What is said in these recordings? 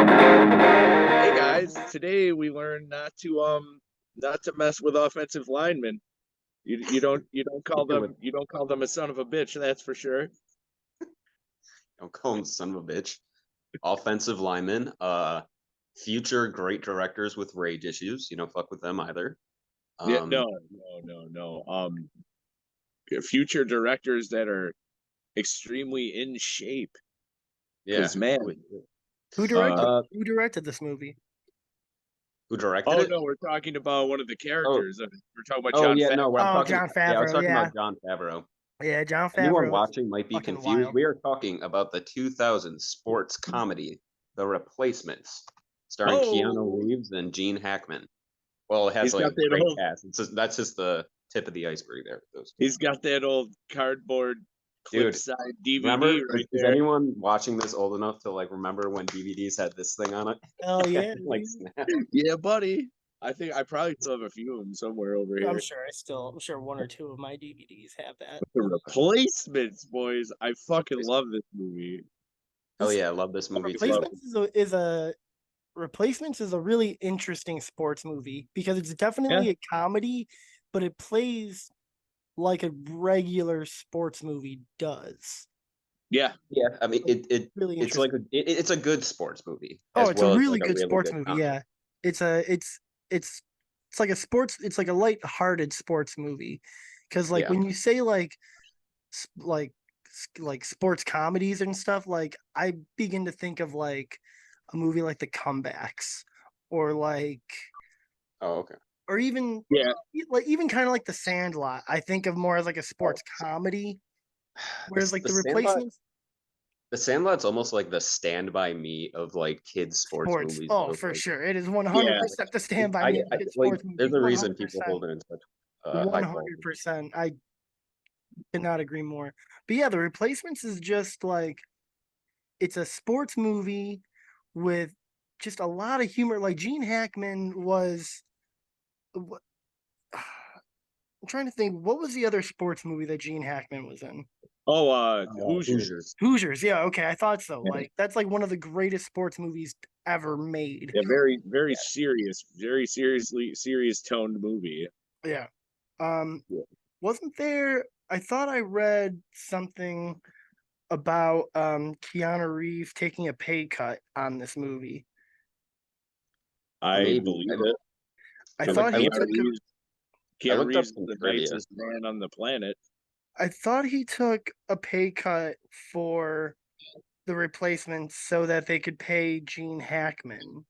Hey guys, today we learned not to mess with offensive linemen. With You don't call them a son of a bitch, that's for sure. don't call him son of a bitch. Offensive lineman, future great directors with rage issues. You don't fuck with them either. Yeah, Um, no. Future directors that are extremely in shape. yeah. Because man, Who uh, directed who directed this movie? Who directed oh it? no, we're talking about one of the Oh, characters. We're talking about oh John yeah, Favreau. no, I'm Oh, talking. John Yeah, I was Favreau. talking Yeah, about John Favreau. yeah. John Anyone Favreau is watching might be fucking confused. wild. We are talking about the 2000 sports comedy, The Replacements, starring Keanu Oh, Reeves and Gene Hackman. Well, it has he's like got a that great old cast. That's just the tip of the iceberg there. Those two. he's got that old cardboard clip Dude, side DVD remember? right Is there. anyone watching this old enough to like remember when DVDs had this thing on it? Hell yeah, Like dude. snap. Yeah, buddy. I think I probably still have a few of them somewhere over I'm here. sure I'm sure one or two of my DVDs have that. The Replacements, boys. I fucking love this movie. Oh This yeah, I love this movie too. Replacements is a really interesting sports movie because it's definitely Yeah. a comedy, but it plays like a regular sports movie does. Yeah. Yeah, I mean Really it's interesting. like it's a good sports movie Oh, as it's a well as really like a good really sports good movie. comedy. Yeah, it's a it's like a sports. It's like a light-hearted sports movie because like Yeah. when you say like sports comedies and stuff, like I begin to think of like a movie like The Comebacks or like Oh, okay. or even Yeah. like even kind of like The Sandlot. I think of more as like a sports comedy, whereas like The The Sandlot Replacements. The Sandlot's almost like the Stand By Me of like kids sports Sports. movies. Oh, Of for like, sure. It is Yeah. 100% the Stand By Me of I kid like. sports There's movies. a reason people 100%. hold it in such high quality. 100%. I cannot agree more. But yeah, The Replacements is just like it's a sports movie with just a lot of humor. Like Gene Hackman was. I'm trying to think. What was the other sports movie that Gene Hackman was in? Oh, Hoosiers. Hoosiers. Hoosiers. Yeah. Okay, I thought so. Yeah. Like that's like one of the greatest sports movies ever made. Yeah, very serious, very serious toned movie. Yeah. Yeah. Wasn't there? I thought I read something about Keanu Reeves taking a pay cut on this movie. I Maybe believe I, it. I I, thought I he looked took up. I Keanu looked up Reeves is some the trivia. nicest man on the planet. I thought he took a pay cut for the replacements so that they could pay Gene Hackman.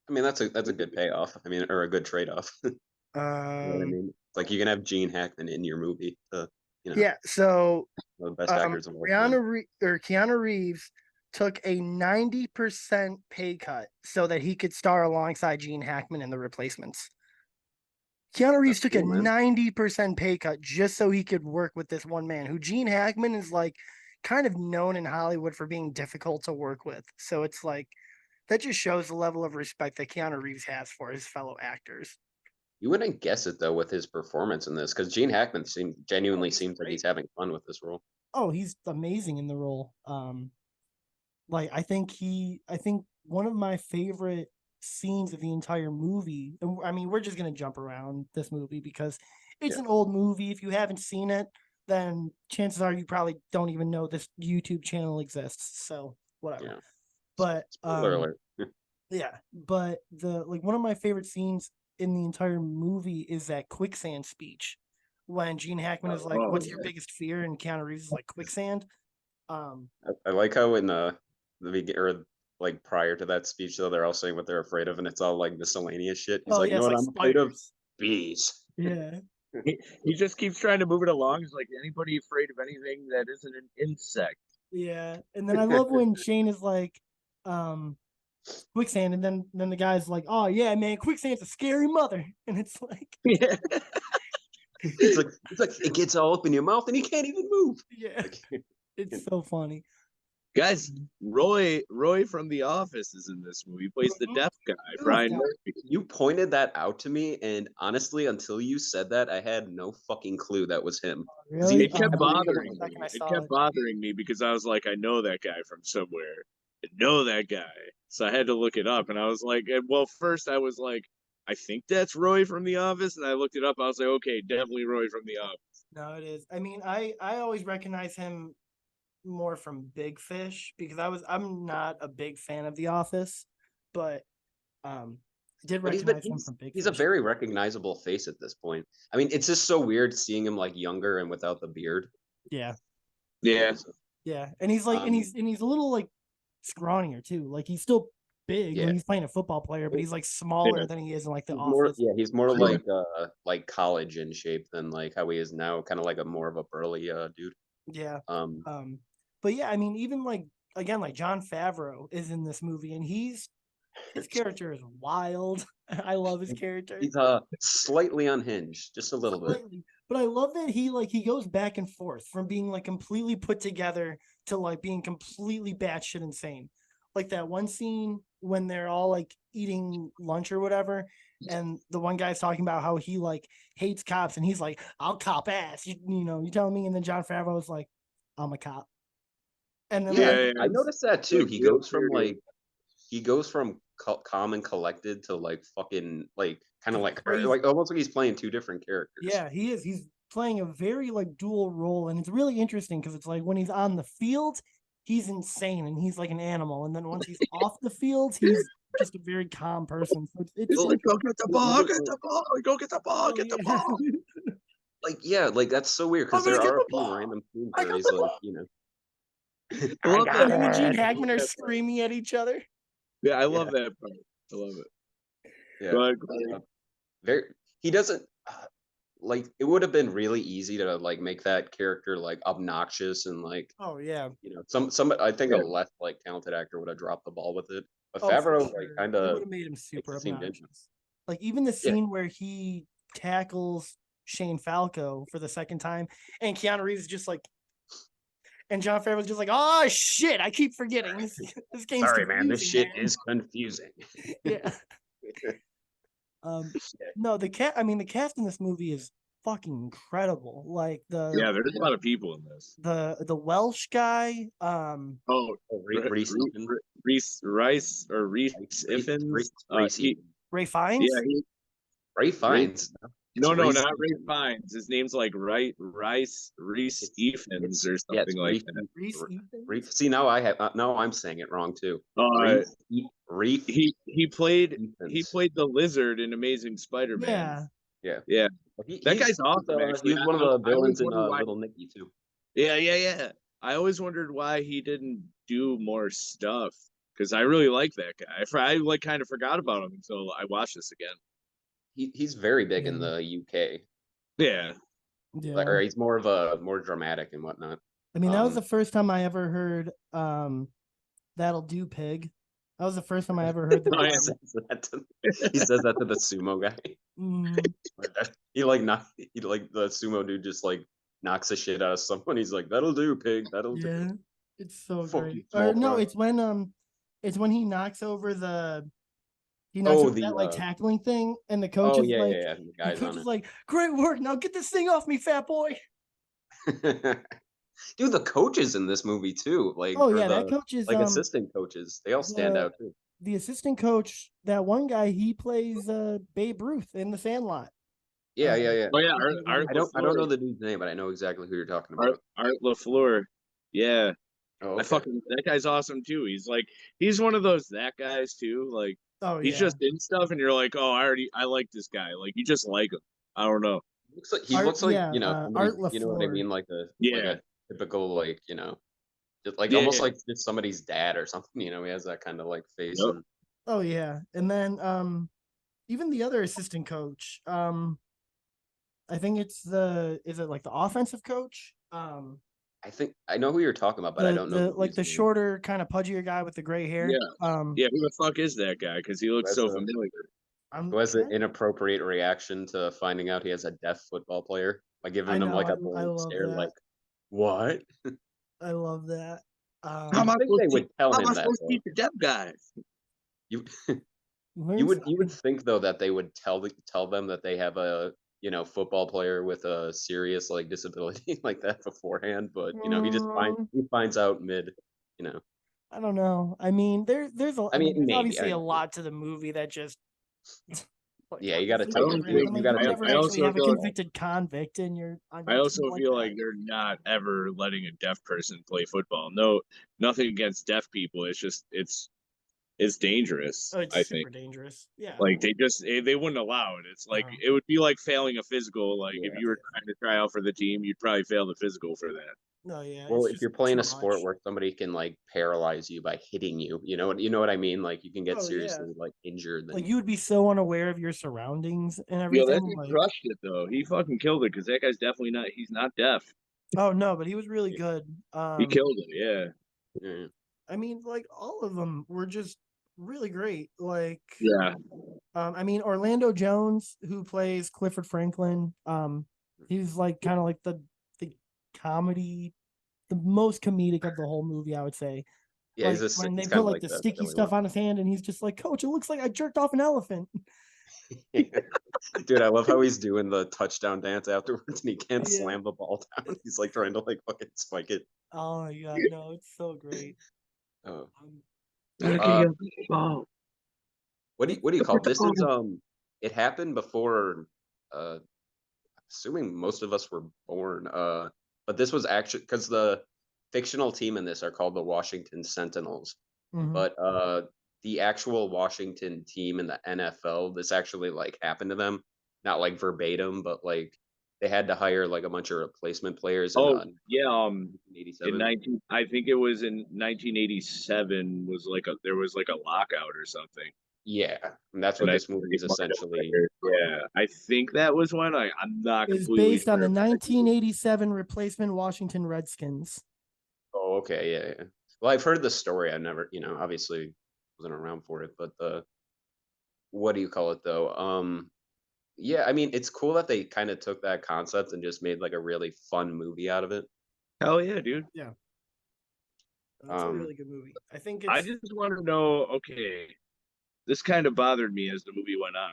I mean, that's a good payoff. I mean, or a good trade off. You know what I Um, mean? It's like you can have Gene Hackman in your movie. yeah. So One of the best actors of all time. Keanu Reeves took a 90% pay cut so that he could star alongside Gene Hackman in the replacements. Keanu Reeves That's took a cool, man. 90% pay cut just so he could work with this one man who Gene Hackman is like kind of known in Hollywood for being difficult to work with. So it's like that just shows the level of respect that Keanu Reeves has for his fellow actors. You wouldn't guess it though with his performance in this, because Gene Hackman genuinely he's seems like great. he's having fun with this role. Oh, he's amazing in the role. Like I think one of my favorite scenes of the entire movie. I mean, we're just gonna jump around this movie because it's Yeah. an old movie. If you haven't seen it, then chances are you probably don't even know this YouTube channel exists. So whatever. Yeah. But Spoiler alert. yeah, but the like one of my favorite scenes in the entire movie is that quicksand speech when Gene Hackman is like, Oh, "What's your yeah. biggest fear?" and Keanu Reeves is like, "Quicksand." I like how in the beginning or like prior to that speech though, they're all saying what they're afraid of, and it's all like miscellaneous shit. He's Oh like, yeah, you know it's what like I'm afraid of? spiders. Bees. Yeah. He just keeps trying to move it along. He's like, anybody afraid of anything that isn't an insect? Yeah, and then I love when Shane is like, quicksand, and then the guy's like, "Oh yeah, man, quicksand's a scary mother," and it's like, Yeah. It's like it gets all up in your mouth and you can't even move. yeah, Like, it's so funny. Guys, Roy from The Office is in this movie. He plays the deaf guy, Brian Yeah. Murphy. You pointed that out to me, and honestly, until you said that, I had no fucking clue that was him. Really? It kept Oh, man, bothering the second me. I It saw kept it. bothering me because I was like, I know that guy from somewhere. I know that guy. So I had to look it up, and I was like, well, first I was like, I think that's Roy from The Office, and I looked it up. I was like, okay, definitely Roy from The Office. No, it is. I mean, I always recognize him more from Big Fish because I'm not a big fan of The Office, but I did But recognize him from Big he's a Fish. very recognizable face at this point. I mean, it's just so weird seeing him like younger and without the beard. Yeah, Yeah. yeah, and he's like, and he's a little like scrawnier too. Like he's still big Yeah. when he's playing a football player, but he's like smaller than he is in like The Office. He's more Yeah. like college in shape than like how he is now, kind of like a more of a burly dude. Yeah. Um, But yeah, I mean, even like again, like Jon Favreau is in this movie, and his character is wild. I love his character. he's slightly unhinged, just a little bit. Slightly. But I love that he goes back and forth from being like completely put together to like being completely batshit insane. Like that one scene when they're all like eating lunch or whatever, and the one guy's talking about how he like hates cops, and he's like, "I'll cop ass," you know, you tell me, and then Jon Favreau was like, "I'm a cop," and then Yeah, Yeah, I noticed that too. Like, real serious. He goes from calm and collected to like fucking like kind of crazy. like almost like he's playing two different characters. Yeah, he is. He's playing a very like dual role, and it's really interesting because it's like when he's on the field, he's insane and he's like an animal, and then once he's off the field, he's just a very calm person. So it's He's like, go interesting. get the ball, get the ball, go get the ball, Oh, get the yeah. ball. Like yeah, like that's so weird I'm because gonna there get are the a few ball. random scenes I where got he's the like, ball. you know, I love And that. him and Gene I love Hackman are that part. screaming at each other. Yeah, I yeah, love that part. I love it. yeah. But Very, he doesn't like. It would have been really easy to like make that character like obnoxious and like Oh yeah. you know some. I think a yeah, less like talented actor would have dropped the ball with it. But Oh, for Favreau like sure. kind It would of have made him makes super it seem genuine. obnoxious. Like even the Yeah, scene where he tackles Shane Falco for the second time, and Keanu Reeves is just like, and John Favreau's just like, oh shit, I keep forgetting this game's sorry, man. This confusing, shit man. is confusing. Yeah. No, I mean, the cast in this movie is fucking incredible. Like yeah, there's a lot of people in this. the Welsh guy, Oh, Reese, Reese Rice or Reese Reese, Iffens. Reese, Ray Yeah, Fiennes. Ray Ray, Fiennes. It's no, Reese. not Ray Fiennes. His name's like Reese Iffens or Yeah, it's something like that. Reese Evans. See, now I have now I'm saying it wrong too. Uh, Reese. he played Evans. the lizard in Amazing Spider-Man. Yeah. Yeah, that He's guy's awesome. Actually, he was one of the I always villains in wondered why. Little Nicky too. Yeah. I always wondered why he didn't do more stuff because I really like that guy. I like kind of forgot about him until I watched this again. He's very big in Yeah. the UK. Yeah, Yeah. Or he's more of a more dramatic and whatnot. I mean, that was the first time I ever heard "That'll Do, Pig." That was the first time I ever heard the Oh, yeah. line. He says that to the sumo guy. Mhm. He like the sumo dude just like knocks the shit out of someone. He's like, "That'll do, pig. That'll do." Yeah, it's so Fucking great. small Or no, fry. it's when he knocks over Oh, that like tackling thing, and the coach oh is like, yeah. The the guy's coach on is like, "Great work! Now get this thing off me, fat boy." it. Dude, the coaches in this movie too, like Oh or yeah, that the coach is like assistant coaches, they all stand the out too. the assistant coach. That one guy, he plays Babe Ruth in The Sandlot. Yeah. Oh yeah, I don't know the dude's name, but I know exactly who you're talking about. Art LaFleur. Yeah, Oh, I okay. that guy's awesome too. He's one of those that guys too. Like Oh he's yeah, just in stuff, and you're like, oh, I like this guy. Like you just like him. I don't know. Looks like you know Art somebody's, you know what I LaFleur. mean, like Yeah, a typical like you know just like yeah, almost like just somebody's dad or something. You know, he has that kind of like face yep. and Oh yeah, and then even the other assistant coach, I think is it like the offensive coach? I think I know who you're talking about, but I don't know The who like he's the named. shorter, kind of pudgier guy with the gray hair. Yeah. Yeah, who the fuck is that guy? Because he Who looks has so a familiar. I'm who has an trying. inappropriate reaction to finding out he has a deaf football player by I giving him know. like a I blank love stare, that. like what? I love that. How You'd am I think supposed they to would teach, tell how am I him that supposed to though. teach the deaf guys? You learn you would something. think though that they would tell them that they have a football player with a serious like disability like that beforehand, but Mm, he finds out mid. You know, I don't know. I mean, I mean there's maybe obviously I a lot to the movie that just like yeah, how you do you got to think I it take don't it. ever? I'm think. You like, got you to would I, take never I it. actually also have a feel. convicted convict in your on I your team also like feel that. like they're not ever letting a deaf person play football. No, nothing against deaf people. It's just it's dangerous. Oh, it's I think. super dangerous. Yeah. Like they wouldn't allow it. It's like No. it would be like failing a physical. Like if Yeah. you were trying to try out for the team, you'd probably fail the physical for that. No, yeah, Well, it's if just you're playing too a sport much. where somebody can like paralyze you by hitting you, you know what I mean? Like you can get Oh yeah. seriously like injured, Like then you would be so unaware of your surroundings and Yo, that everything. dude Like, crushed it though. He fucking killed it because that guy's definitely not. He's not deaf. oh no, but he was really good. He killed it. Yeah. yeah. I mean, like all of them were just really great. Like, Yeah. I mean, Orlando Jones, who plays Clifford Franklin, he's like kind of like the comedy, the most comedic of the whole movie, I would say. Yeah, Like when they he's put kind of like like the the sticky silly stuff one. on his hand, and he's just like, "Coach, it looks like I jerked off an elephant." Dude, I love how he's doing the touchdown dance afterwards and he can't Yeah. slam the ball down. He's like trying to like fucking spike it. Oh my god, no, it's so great. Oh. Um, Gotta yeah, get Uh, the ball. what do you call it? This is Oh. it happened before assuming most of us were born. But this was actually because the fictional team in this are called the Washington Sentinels. mhm. But the actual Washington team in the NFL, this actually like happened to them, not like verbatim, but like they had to hire like a bunch of replacement players in Oh yeah. In 1987. 19, I think it was in 1987 was like there was like a lockout or something. Yeah, and that's And what I this think movie they is might have essentially. hired. Yeah, I think that was when I'm not Is completely based on sure. the But I think 1987 replacement Washington Redskins. Oh, okay, yeah, yeah. Well, I've heard the story. I never, obviously wasn't around for it, but the what do you call it though? Yeah, I mean, it's cool that they kind of took that concept and just made like a really fun movie out of it. hell yeah, dude. Yeah, that's a Um, really good movie. I think I it's just want to know. Okay, this kind of bothered me as the movie went on.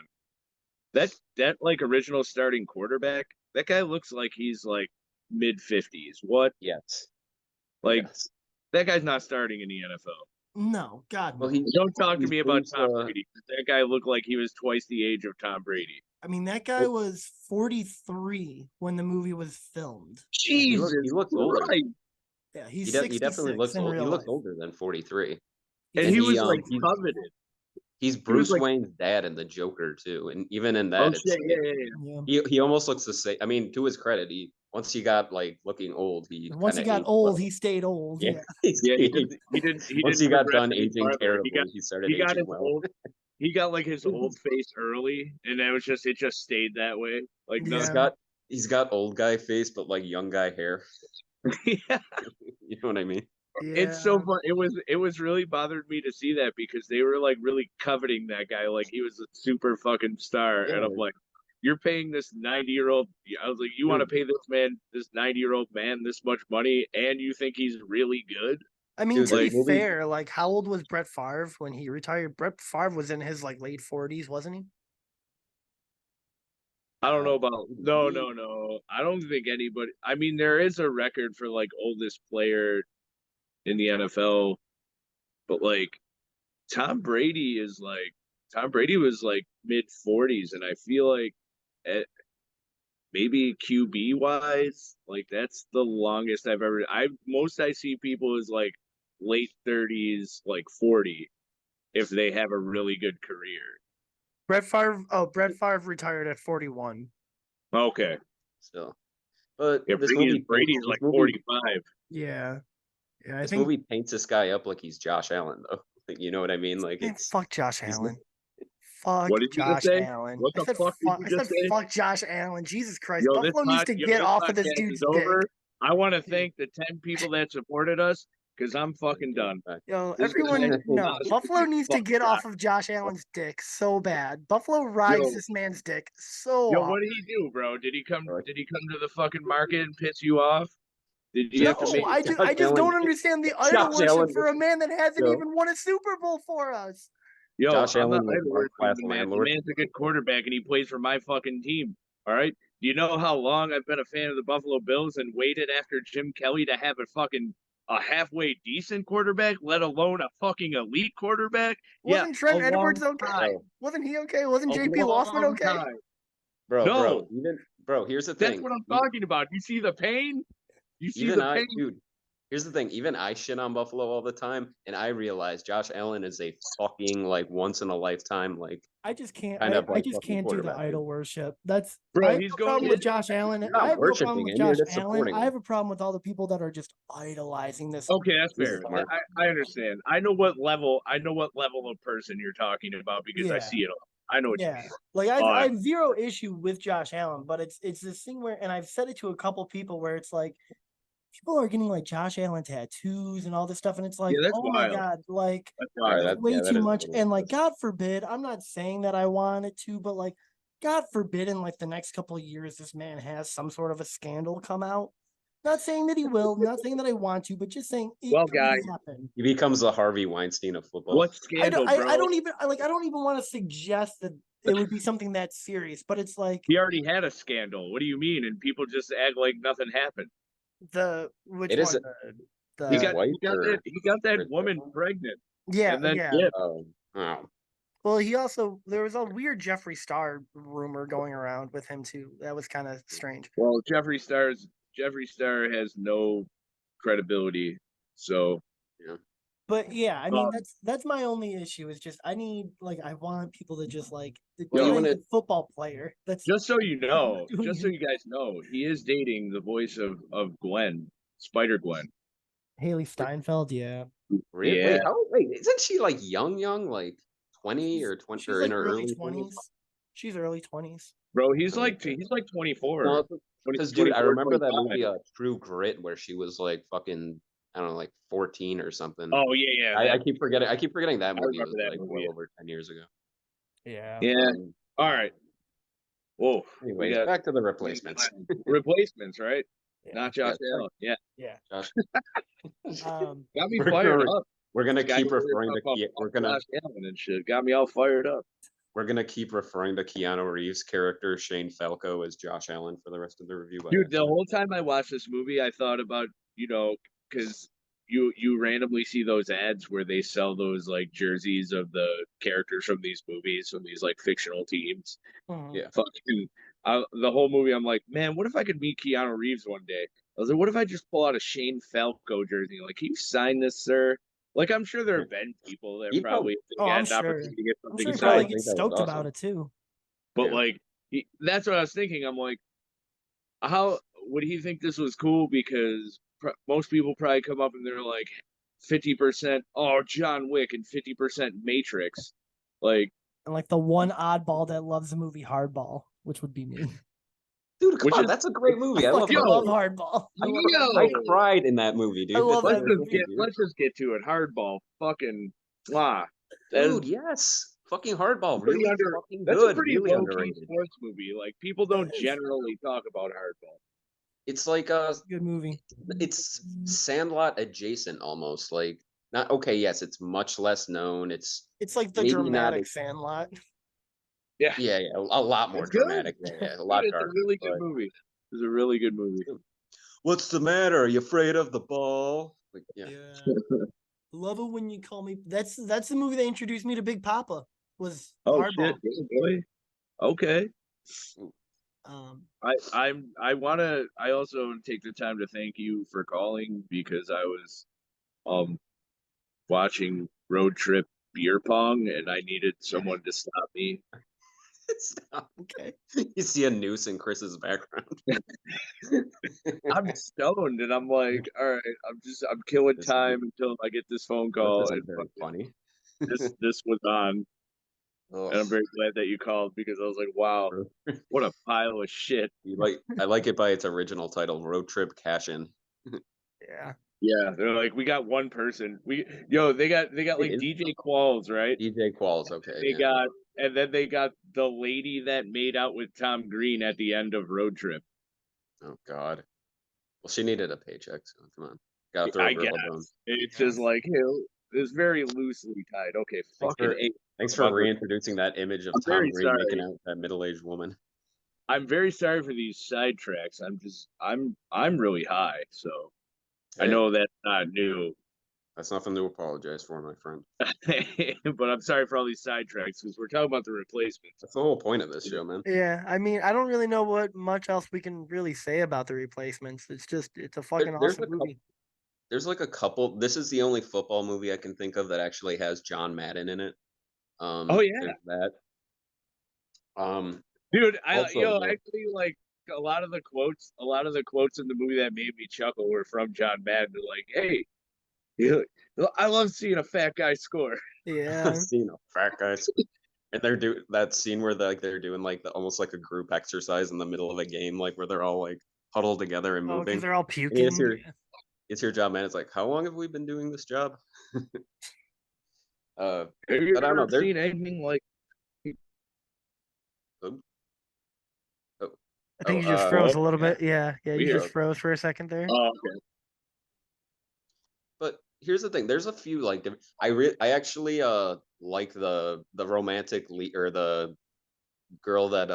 That like original starting quarterback, that guy looks like he's like mid 50s. What? yes, Like yes. that guy's not starting in the NFL. no, God Well, no. Don't talk to he's me about Bruce. Tom Brady. That guy looked like he was twice the age of Tom Brady. I mean, that guy Well, was 43 when the movie was filmed. yeah, Jesus he looks older. Christ. Yeah, he's He definitely 66 looks in old. He real looks life. older than 43, And He's and he was like he's coveted. he's He was Bruce like, Wayne's dad in the Joker too, and even in oh that, it's shit, yeah, like yeah, yeah. yeah. he almost looks the same. I mean, to his credit, he once he got like looking old, he Once kind he of got aged old, well. he stayed old. Yeah, Yeah. Yeah, he aged- he once didn't he got progress done any aging farther. terribly, he started He got aging his well. old he got like his old face early, and it just stayed that way. Like He's no, Yeah. got he's got old guy face, but like young guy hair. yeah. You know what I mean? It's Yeah. so fun. It was really bothered me to see that because they were like really coveting that guy like he was a super fucking star, and Yeah, I'm like, you're paying this 90-year-old. I was like, you want to dude. pay this man, this 90-year-old man, this much money, and you think he's really good? I mean, Dude, to this be Like, movie. fair, like how old was Brett Favre when he retired? Brett Favre was in his like late 40s, wasn't he? I don't know about no, He, no, no. I don't think anybody. I mean, there is a record for like oldest player in the NFL, but like Tom Brady is like Tom Brady was like mid 40s, and I feel like at, maybe QB wise, like that's the longest I've ever. I most I see people is like late 30s, like 40, if they have a really good career. Brett Favre retired at 41. Okay, still, but yeah, this movie paints Brady's like 45. Yeah. Yeah, I this think movie paints this guy up like he's Josh Allen though. Like, you know what I mean? Like man, fuck Josh he's Allen. Fuck What did you just Josh say? Allen. What the fuck did you I just said say? fuck Josh Allen. Jesus Christ. Buffalo needs to Yo, get this off of this podcast is dude's dick. over. I want to Dude. thank the 10 people that supported us because I'm fucking yeah, done. Yo, This guy, everyone, no. Buffalo needs to fuck get Josh. off of Josh Allen's dick so bad. Buffalo rides Yo, this man's dick so yo, hard. what did he do, bro? Did he come? like, Did he come to the fucking market and piss you off? Did you have to No, make? I just don't understand the idol Josh worship Allen for a man that hasn't yo, even won a Super Bowl for us. Yo, Josh I'm not Allen was idle our class worshiping the man. The landlord. man's a good quarterback, and he plays for my fucking team. All right. Do you know how long I've been a fan of the Buffalo Bills and waited after Jim Kelly to have a halfway decent quarterback, let alone a fucking elite quarterback? Yeah, Wasn't a Trent Edwards long okay? time. Wasn't he okay? Wasn't A JP Lossman long okay? time. Bro, No, here's the that's thing. what I'm talking about. You see the pain? You see Even the pain? dude, here's the thing. Even I shit on Buffalo all the time, and I realize Josh Allen is a fucking like once in a lifetime like I just can't. kind of I like just fucking can't do the quarterback. idol worship. That's I Bro, have he's no going problem with in. Josh Allen. You're I not have no problem worshiping with him. You're Josh just Allen. supporting I him. have a problem with all the people that are just idolizing this. Okay, that's Jesus, fair. Mark. I understand. I know what level of person you're talking about because I Yeah. see it all. I know what you Yeah, mean. like I have zero issue with Josh Allen, but it's this thing where, and I've said it to a couple people where it's like people are getting like Josh Allen tattoos and all this stuff, and it's like, Yeah, that's oh my wild. god, like That's All right, wild. it's way that too is a much. little And like, excessive. God forbid, I'm not saying that I want it to, but like, God forbid, in like the next couple of years, this man has some sort of a scandal come out. Not saying that he will, not saying that I want to, but just saying it Well, could guy, happen. He becomes the Harvey Weinstein of football. what scandal, I bro? don't even I don't even want to suggest that it would be something that serious, but it's like He already had a scandal. What do you mean? And people just act like nothing happened. which It is one his the wife or He got that his woman wife? pregnant, yeah and then yeah. yeah. Oh. Well, he also there was a weird Jeffree Star rumor going around with him too. That was kind of strange. Well, Jeffree Star has no credibility, so Yeah. But yeah, I mean um, that's my only issue is just I want people to just like the Well, you guy's want a to football player. That's just so you he's not know, doing just so you guys know, he is dating the voice of Gwen, Spider Gwen. Haley Steinfeld, yeah. really Yeah, wait, isn't she like young, like 20 or 20 She's or in like her early early 20s? 20s. She's early 20s. bro, Okay. he's like 24, No, 20, because dude, I 24, remember that 25. movie True Grit where she was like fucking I don't know, like 14 or something. Oh yeah, yeah, I that keep forgetting. I keep forgetting that I movie remember was that like movie. well over 10 years ago. Yeah. Yeah. All right. Whoa, we Anyways, got back to the replacements. replacements, right? Yeah. Not Josh Yeah, Allen. Yeah, Yeah. Josh. Um got me we're fired gonna up. we're gonna Guy keep over here referring talking to about We're fuck gonna Josh Allen and shit. Got me all fired up. we're gonna keep referring to Keanu Reeves' character Shane Falco as Josh Allen for the rest of the review by Dude, the accident. whole time I watched this movie, I thought about, because you randomly see those ads where they sell those like jerseys of the characters from these movies, from these like fictional teams. mhm. Yeah. Fucking, the whole movie, I'm like, man, what if I could meet Keanu Reeves one day? I was like, what if I just pull out a Shane Falco jersey? Like, can you sign this, sir? Like, I'm sure there have been people that He probably probably if Oh, they I'm had an sure. opportunity to get I'm something sure he he'd probably probably signed, gets think that was stoked about awesome. it too. but Yeah. like, that's what I was thinking. I'm like, how would he think this was cool? Because most people probably come up and they're like 50%, oh, John Wick and 50% Matrix. Like, And like the one oddball that loves the movie Hardball, which would be me. Dude, come which on, is, that's a great I movie. I love fucking yo, love Hardball. Hardball. I love that yo, I movie. cried in that movie, I dude. love It's that movie. dude. let's just get to it. Hardball, fucking, wow. That is Dude, yes. Fucking Hardball. pretty Really under. fucking That's a good. pretty Really low key underrated. sports movie. Like people It don't is. generally talk about Hardball. It's like Good movie. it's Sandlot adjacent almost. Like not okay, yes, it's much less known. It's It's like the maybe not dramatic Sandlot. Yeah, a lot more it's good. dramatic. Yeah, a Dude, lot it's a darker. really good But movie. It's a really good movie. what's the matter? Are you afraid of the ball? Like, yeah. Love it when you call me. That's the movie that introduced me to Big Papa. Was Oh Hardball. shit, boy. Okay. Um, I wanna I also take the time to thank you for calling because I was um watching Road Trip Beer Pong and I needed someone to stop me. Stop. okay. You see a noose in Chris's background. I'm stoned and I'm like, all right, I'm killing This time until I get this phone this call and isn't very funny. this was on Oh, and I'm very glad that you called because I was like, wow, what a pile of shit. I like it by its original title, Road Trip Cash In. Yeah. Yeah, they're like, we got one person. They got like Wait, DJ Qualls, right? DJ Qualls, okay. They Yeah. got and then they got the lady that made out with Tom Green at the end of Road Trip. Oh God. Well, she needed a paycheck, so come on. Gotta throw a I girl guess a bone. it's Yeah. just like it's very loosely tied. Okay, Thanks fucking for A thanks for about the. reintroducing that image of I'm Tom very Green making sorry. out with that middle-aged woman. I'm very sorry for these sidetracks. I'm really high, so I Hey, know that's not new. that's nothing to apologize for, my friend. But I'm sorry for all these sidetracks because we're talking about the replacements. That's the whole point of this show, man. Yeah, I mean, I don't really know what much else we can really say about the replacements. It's a fucking There's awesome a couple. movie. There's like a couple. This is the only football movie I can think of that actually has John Madden in it. Oh yeah, There's that. dude. Also, Actually like a lot of the quotes in the movie that made me chuckle were from John Madden. Like, hey, you I love seeing a fat guy score. Yeah. seeing a fat guys, and they're doing that scene where they're doing like almost like a group exercise in the middle of a game, like where they're all like huddled together and Oh, moving. because they're all And it's puking. your it's your job, man. It's like, how long have we been doing this job? Uh, Have you but I don't know. ever There's seen anything like? oh, oh, I oh think you just Oh froze a little yeah, bit. Yeah, we you hear. just froze for a second there. Oh okay. but here's the thing. There's a few like I actually like the romantic lead or the girl that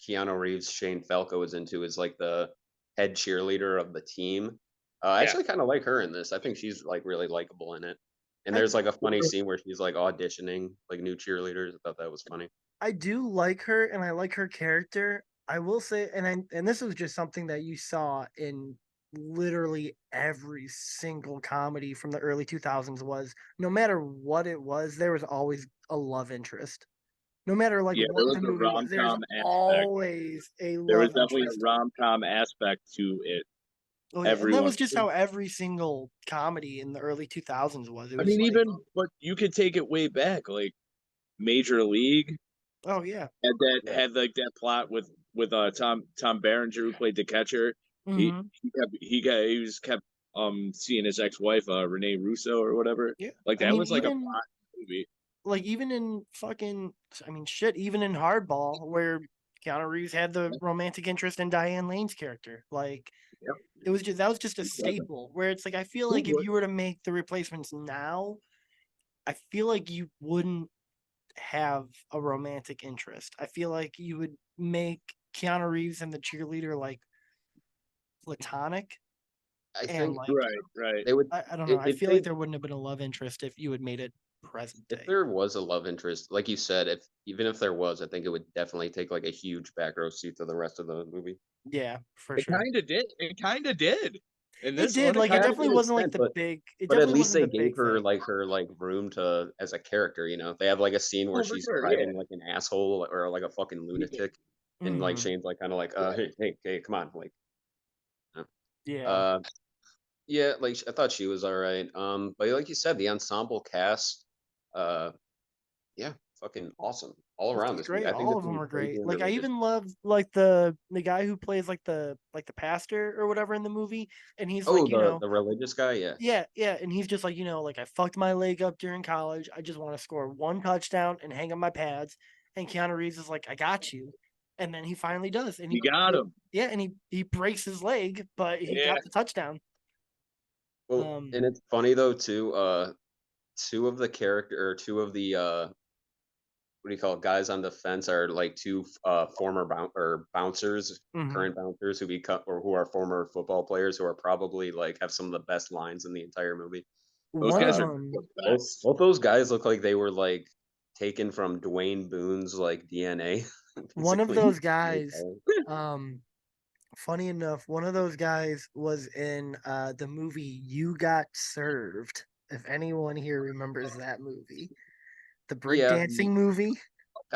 Keanu Reeves Shane Falco is into is like the head cheerleader of the team. I Yeah. actually kind of like her in this. I think she's like really likable in it. And I there's like a funny scene where she's like auditioning like new cheerleaders. I thought that was funny. I do like her, and I like her character. I will say, and this was just something that you saw in literally every single comedy from the early 2000s was no matter what it was, there was always a love interest. No matter like Yeah, there what was the a movie was, rom there's com aspect. always a There was love definitely a interest. rom com aspect to it. Oh yeah, and that Everyone. was just how every single comedy in the early 2000s was. It I was mean, like, even but you could take it way back, like Major League oh yeah. Yeah. had like that plot with Tom Berenger who played the catcher. He Hmm. he was kept seeing his ex wife Renee Russo or whatever. Yeah. Like I that mean, was like a even plot movie. like even in fucking I mean shit, even in Hardball where Keanu Reeves had the romantic interest in Diane Lane's character. Like Yep. it was just that was just a staple where it's like I feel Who like if would? you were to make the replacements now, I feel like you wouldn't have a romantic interest. I feel like you would make Keanu Reeves and the cheerleader like platonic I and think like Right. they would I don't know. I if feel like they there wouldn't have been a love interest if you had made it present if day. there was a love interest, like you said, if even if there was, I think it would definitely take like a huge back row seat to the rest of the movie. Yeah, for It sure. kind of did. It kind of did. In It this did. one, it Like it kind Kind of of to definitely an did. wasn't like extent, the big. It but at definitely least wasn't they the gave big thing. her like room to as a character, you know. They have like a scene where Oh, for she's sure. Yeah. driving like an asshole or like a fucking Yeah. lunatic, and like Hmm. Shane's like kind of like, hey, come on, like, uh, Yeah, uh, yeah, like I thought she was all right. But like you said, the ensemble cast, uh, yeah, fucking awesome all this around was this movie. great. I think All this of them movie's were crazy great. Like I underrated. even love like the guy who plays like the pastor or whatever in the movie, and he's Oh, like the religious guy, yeah. yeah, and he's just like like I fucked my leg up during college. I just want to score one touchdown and hang up my pads. And Keanu Reeves is like, I got you, and then he finally does, and You got him. yeah, and he breaks his leg, but he Yeah. got the touchdown. Well, Um, and it's funny though too. Two of the character or two of the what do you call it, guys on the fence are like two former bouncers, mhm. current bouncers who become or who are former football players who are probably like have some of the best lines in the entire movie. Those One guys of Uh, are them, the both best. both those guys look like they were like taken from Dwayne Boone's like DNA, one of basically. those guys, um, funny enough, one of those guys was in the movie You Got Served. If anyone here remembers that movie, the Yeah, breakdancing movie,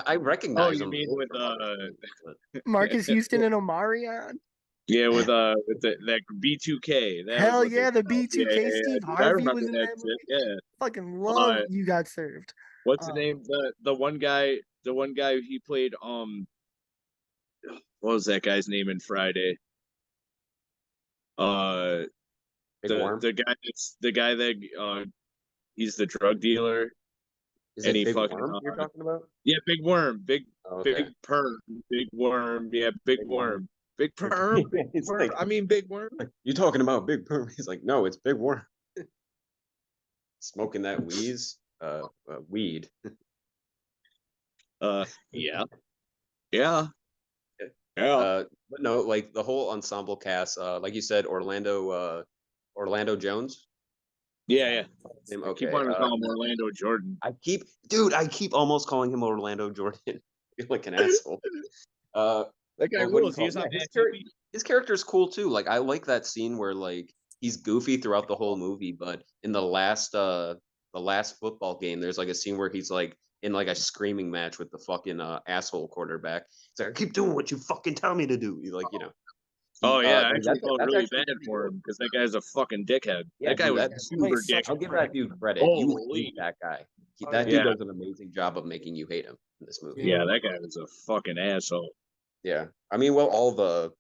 I Oh, recognize you him mean with from other stuff, but Marcus Houston and Omarion. yeah, with that B2K. That was Hell what they yeah, were the called. Yeah, yeah, B2K yeah, Steve dude. I Harvey remember was in that that shit. movie. Yeah. Fucking love Uh, You Got Served. what's the Um, name? The one guy he played. What was that guy's name in Friday? Uh, Big Worm. the guy that he's the drug dealer Is and it he Big fucking Worm you're talking about? yeah, Big Worm, Oh, okay, big perm, big worm, yeah, big Big Worm. worm. Big perm. Big He's worm. like, I mean, big worm. you talking about big perm? He's like, no, it's big worm. Smoking that weed. Yeah, yeah, yeah, But no, like the whole ensemble cast, like you said, Orlando Jones. yeah. Him, I keep okay. wanting to call him Orlando Jordan. I keep almost calling him Orlando Jordan. I feel like an asshole. Uh, That guy but what do you rules. He call is it? Yeah, on Mad TV. his character is cool too. Like I like that scene where like he's goofy throughout the whole movie, but in the last football game, there's like a scene where he's like in like a screaming match with the fucking asshole quarterback. He's like, I keep doing what you fucking tell me to do. He's like, Oh yeah, I like, actually felt that's really actually bad pretty for good. him because that guy's a fucking dickhead. Yeah, That guy dude, was that super dick. I'll give that dude credit. You hate Holy. that guy. Oh, That yeah. dude does an amazing job of making you hate him in this movie. Yeah, that guy was a fucking asshole. Yeah. I mean, well, all the,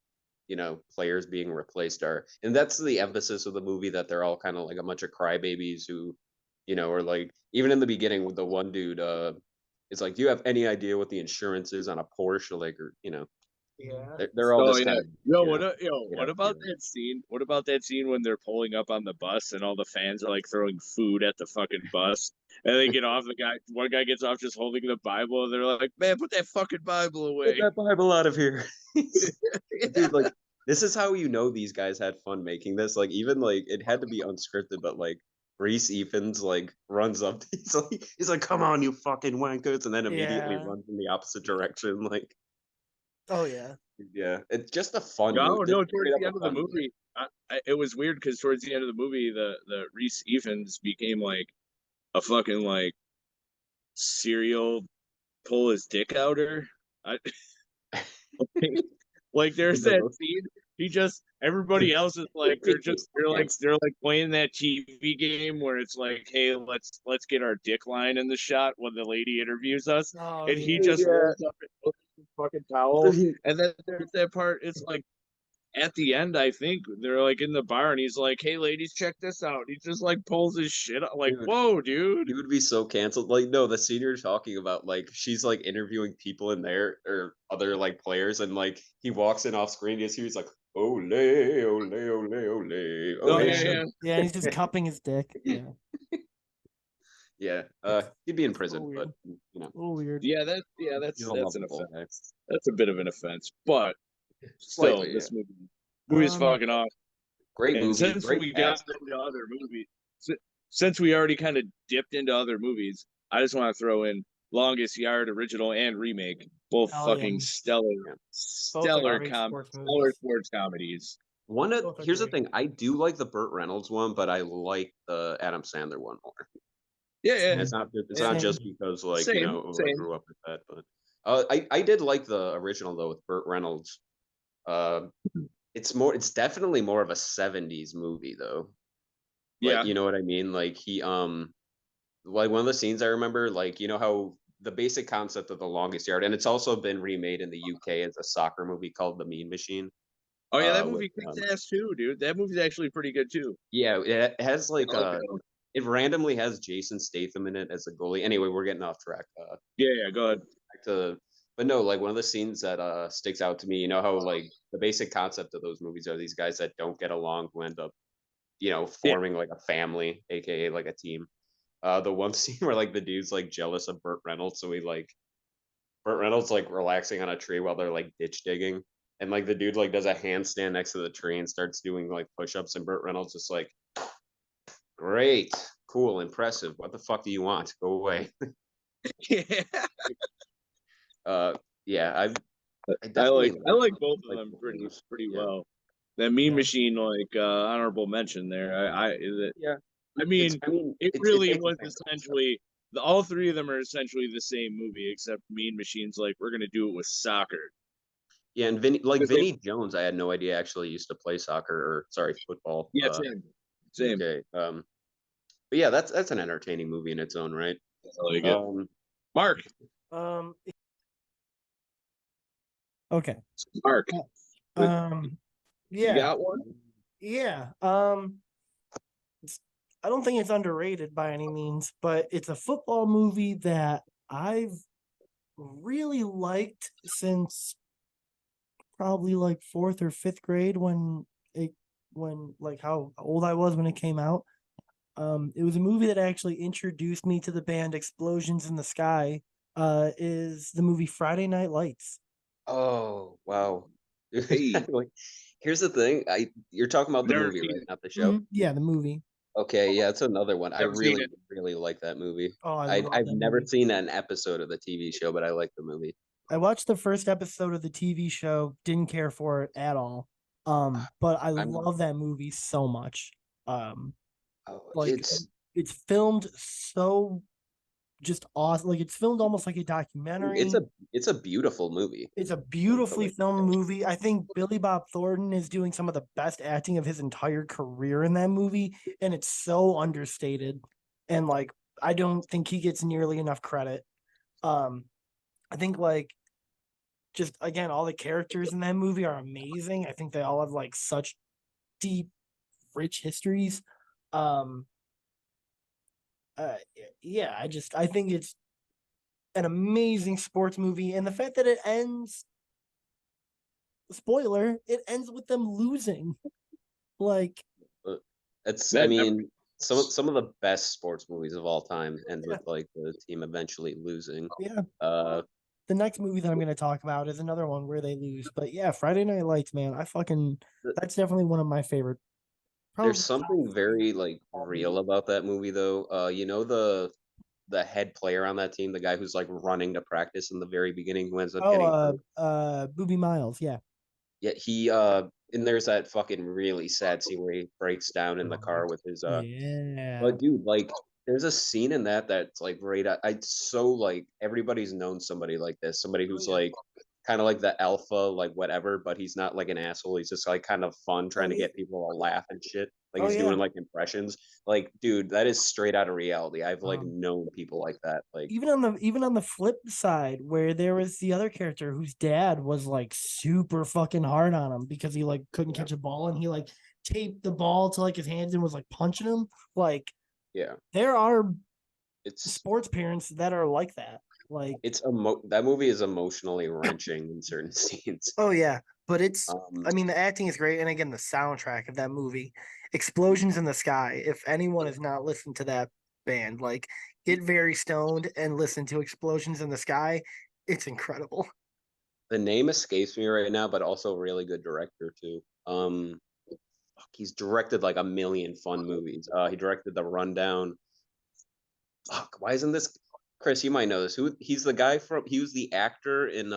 players being replaced are, and that's the emphasis of the movie, that they're all kind of like a bunch of crybabies who, are like, even in the beginning with the one dude, it's like, do you have any idea what the insurance is on a Porsche? Like, or, yeah. they're all Oh just yeah. kind of, What about that scene? What about that scene when they're pulling up on the bus and all the fans are like throwing food at the fucking bus? And they get off, one guy gets off just holding the Bible, and they're like, man, put that fucking Bible away. Get that Bible out of here. Dude, like, this is how these guys had fun making this. Like, even like it had to be unscripted, but like Reese Evans like runs up. He's like, come on, you fucking wankers, and then immediately runs in the opposite direction. Like, Oh yeah. yeah, it's just a fun No, movie. no. Towards the end of the movie, it was weird because towards the end of the movie, the Reese Evans became like a fucking like serial pull his dick outer. I, like there's that scene. He just everybody else is like they're like playing that TV game where it's like, hey, let's get our dick line in the shot when the lady interviews us, Oh, and yeah. he just rolls up and pulls his fucking towel, and then there's that part. It's like at the end, I think they're like in the bar, and he's like, "Hey, ladies, check this out." He just like pulls his shit out. Like, Dude. whoa, dude. He would be so canceled. Like, no, the scene you're talking about, like, she's like interviewing people in there or other like players, and like he walks in off screen, you see he's like, ole, ole, ole, ole. Oh yeah. Yeah, and he's just cupping his dick. Yeah. Yeah. He'd be in prison, but A little weird. Yeah, that's he's a an lovable guy. offense. That's a bit of an offense, but still, Slightly, this movie's fucking awesome. Great And movie, since great we cast. got into other movies, since we already kind of dipped into other movies, I just want to throw in Longest Yard original and remake, both fucking stellar sports comedies. Here's the thing, I do like the Burt Reynolds one, but I like the Adam Sandler one more. Yeah. And it's not just because like Same. I grew up with that, but I did like the original though with Burt Reynolds. It's definitely more of a 70s movie though. Like, Yeah. you know what I mean? Like he like one of the scenes I remember, like, how the basic concept of The Longest Yard, and it's also been remade in the UK as a soccer movie called The Mean Machine. Oh yeah, that with, movie kicks ass too, dude. That movie's actually pretty good too. Yeah, it has like it randomly has Jason Statham in it as a goalie. Anyway, we're getting off track. Yeah, go ahead. But no, like one of the scenes that sticks out to me, you know how like the basic concept of those movies are these guys that don't get along who end up, forming like a family, aka like a team. The one scene where like the dude's like jealous of Burt Reynolds, so Burt Reynolds like relaxing on a tree while they're like ditch digging, and like the dude like does a handstand next to the tree and starts doing like push-ups, and Burt Reynolds just like, great, cool, impressive. What the fuck do you want? Go away. Yeah. Yeah, I like both of them pretty well. That Mean Machine, like honorable mention there. I mean, it really was essentially all three of them are essentially the same movie, except Mean Machine's like we're gonna do it with soccer. Yeah, and Vinny Jones, I had no idea actually used to play soccer football. Yeah, same. Okay, but yeah, that's an entertaining movie in its own right. Like it. Mark. Okay. Mark. Yeah. You got one? Yeah. I don't think it's underrated by any means, but it's a football movie that I've really liked since probably like fourth or fifth grade when like how old I was when it came out. It was a movie that actually introduced me to the band Explosions in the Sky. Is the movie Friday Night Lights. Oh, wow. Hey, Like, here's the thing. You're talking about the never movie, seen right? it. Not the show. Yeah, the movie. Okay, yeah, it's another one. I Never seen really, it. really like that movie. Oh, I I love I've that never movie. seen an episode of the TV show, but I like the movie. I watched the first episode of the TV show, didn't care for it at all. But I I'm love that movie so much. Um, oh, like it's filmed so just awesome. Like it's filmed almost like a it's documentary. a it's a beautiful movie. It's a So, beautifully like, filmed movie. I think Billy Bob Thornton is doing some of the best acting of his entire career in that movie, and it's so understated. And like, I don't think he gets nearly enough credit. Um, I think like just again, all the characters in that movie are amazing. I think they all have like such deep, rich histories. Um, uh, yeah, I think it's an amazing sports movie, and the fact that it ends, spoiler, it ends with them losing. Like, uh, it's I That never. mean some of the best sports movies of all time end yeah, with like the team eventually losing. yeah. Uh, The next movie that I'm going to talk about is another one where they lose. But yeah, Friday Night Lights, man, th- that's definitely one of my favorite, there's probably top something three very like all real movie. about that movie though. You know the head player on that team, the guy who's like running to practice in the very beginning who ends up Oh, getting hurt. Booby Miles, yeah. Yeah, he and there's that fucking really sad scene where he breaks down in the car with his Yeah. but dude, like there's a scene in that that's like right I so like everybody's known somebody like this, somebody Oh who's yeah. like kind of like the alpha, like whatever, but he's not like an asshole. He's just like kind of fun Oh trying to yeah. get people to laugh and shit. Like Oh he's yeah. doing like impressions. Like, dude, that is straight out of reality. I've like Um, known people like that. Like, even on the flip side, where there was the other character whose dad was like super fucking hard on him because he like couldn't yeah, catch a ball and he like taped the ball to like his hands and was like punching him. Like yeah. there are It's sports parents that are like that. Like, that movie is emotionally wrenching in certain scenes. oh yeah, but Um, I mean the acting is great and again the soundtrack of that movie, Explosions in the Sky. If anyone has not listened to that band, like get very stoned and listen to Explosions in the Sky. It's incredible. the name escapes me right now, but also a really good director too. Fuck, he's directed like a million fun movies. He directed The Rundown. Fuck, why isn't this Chris? You might know this. Who he's the guy from? He was the actor in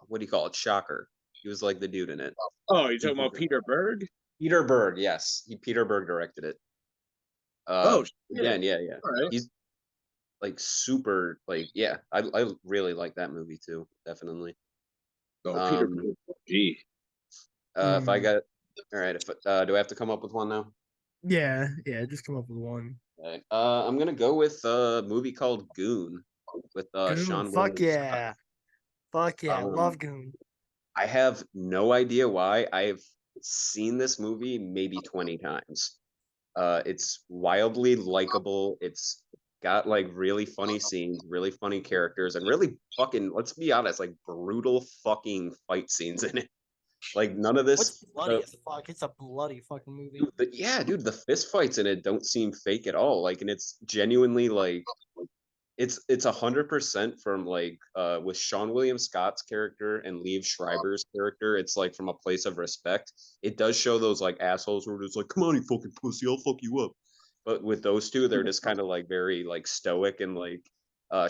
what do you call it? Shocker. He was like the dude in it. Oh, you talking Peter about Berg. Peter Berg? Peter Berg, yes, Peter Berg directed it. Oh shit! Again, yeah, yeah. All right. He's like super, like yeah. I really like that movie too, definitely. Oh, Peter Um, Berg. Gee. if I Mm, got all right, if do I have to come up with one now? yeah, yeah. Just come up with one. All right. I'm gonna go with a movie called Goon with Goon. Sean William Scott. Fuck yeah. Love Um, Goon. I have no idea why. I've seen this movie maybe 20 times. It's wildly likable. It's got like really funny scenes, really funny characters, and really fucking, let's be honest, like brutal fucking fight scenes in it. Like none of What's this, bloody as fuck? It's a bloody fucking movie. yeah, dude, the fist fights in it don't seem fake at all. Like, and it's genuinely like it's 100% from like with Sean William Scott's character and Liev Schreiber's character. It's like from a place of respect. It does show those like assholes who are just like, "Come on, you fucking pussy, I'll fuck you up." But with those two, they're just kind of like very like stoic and like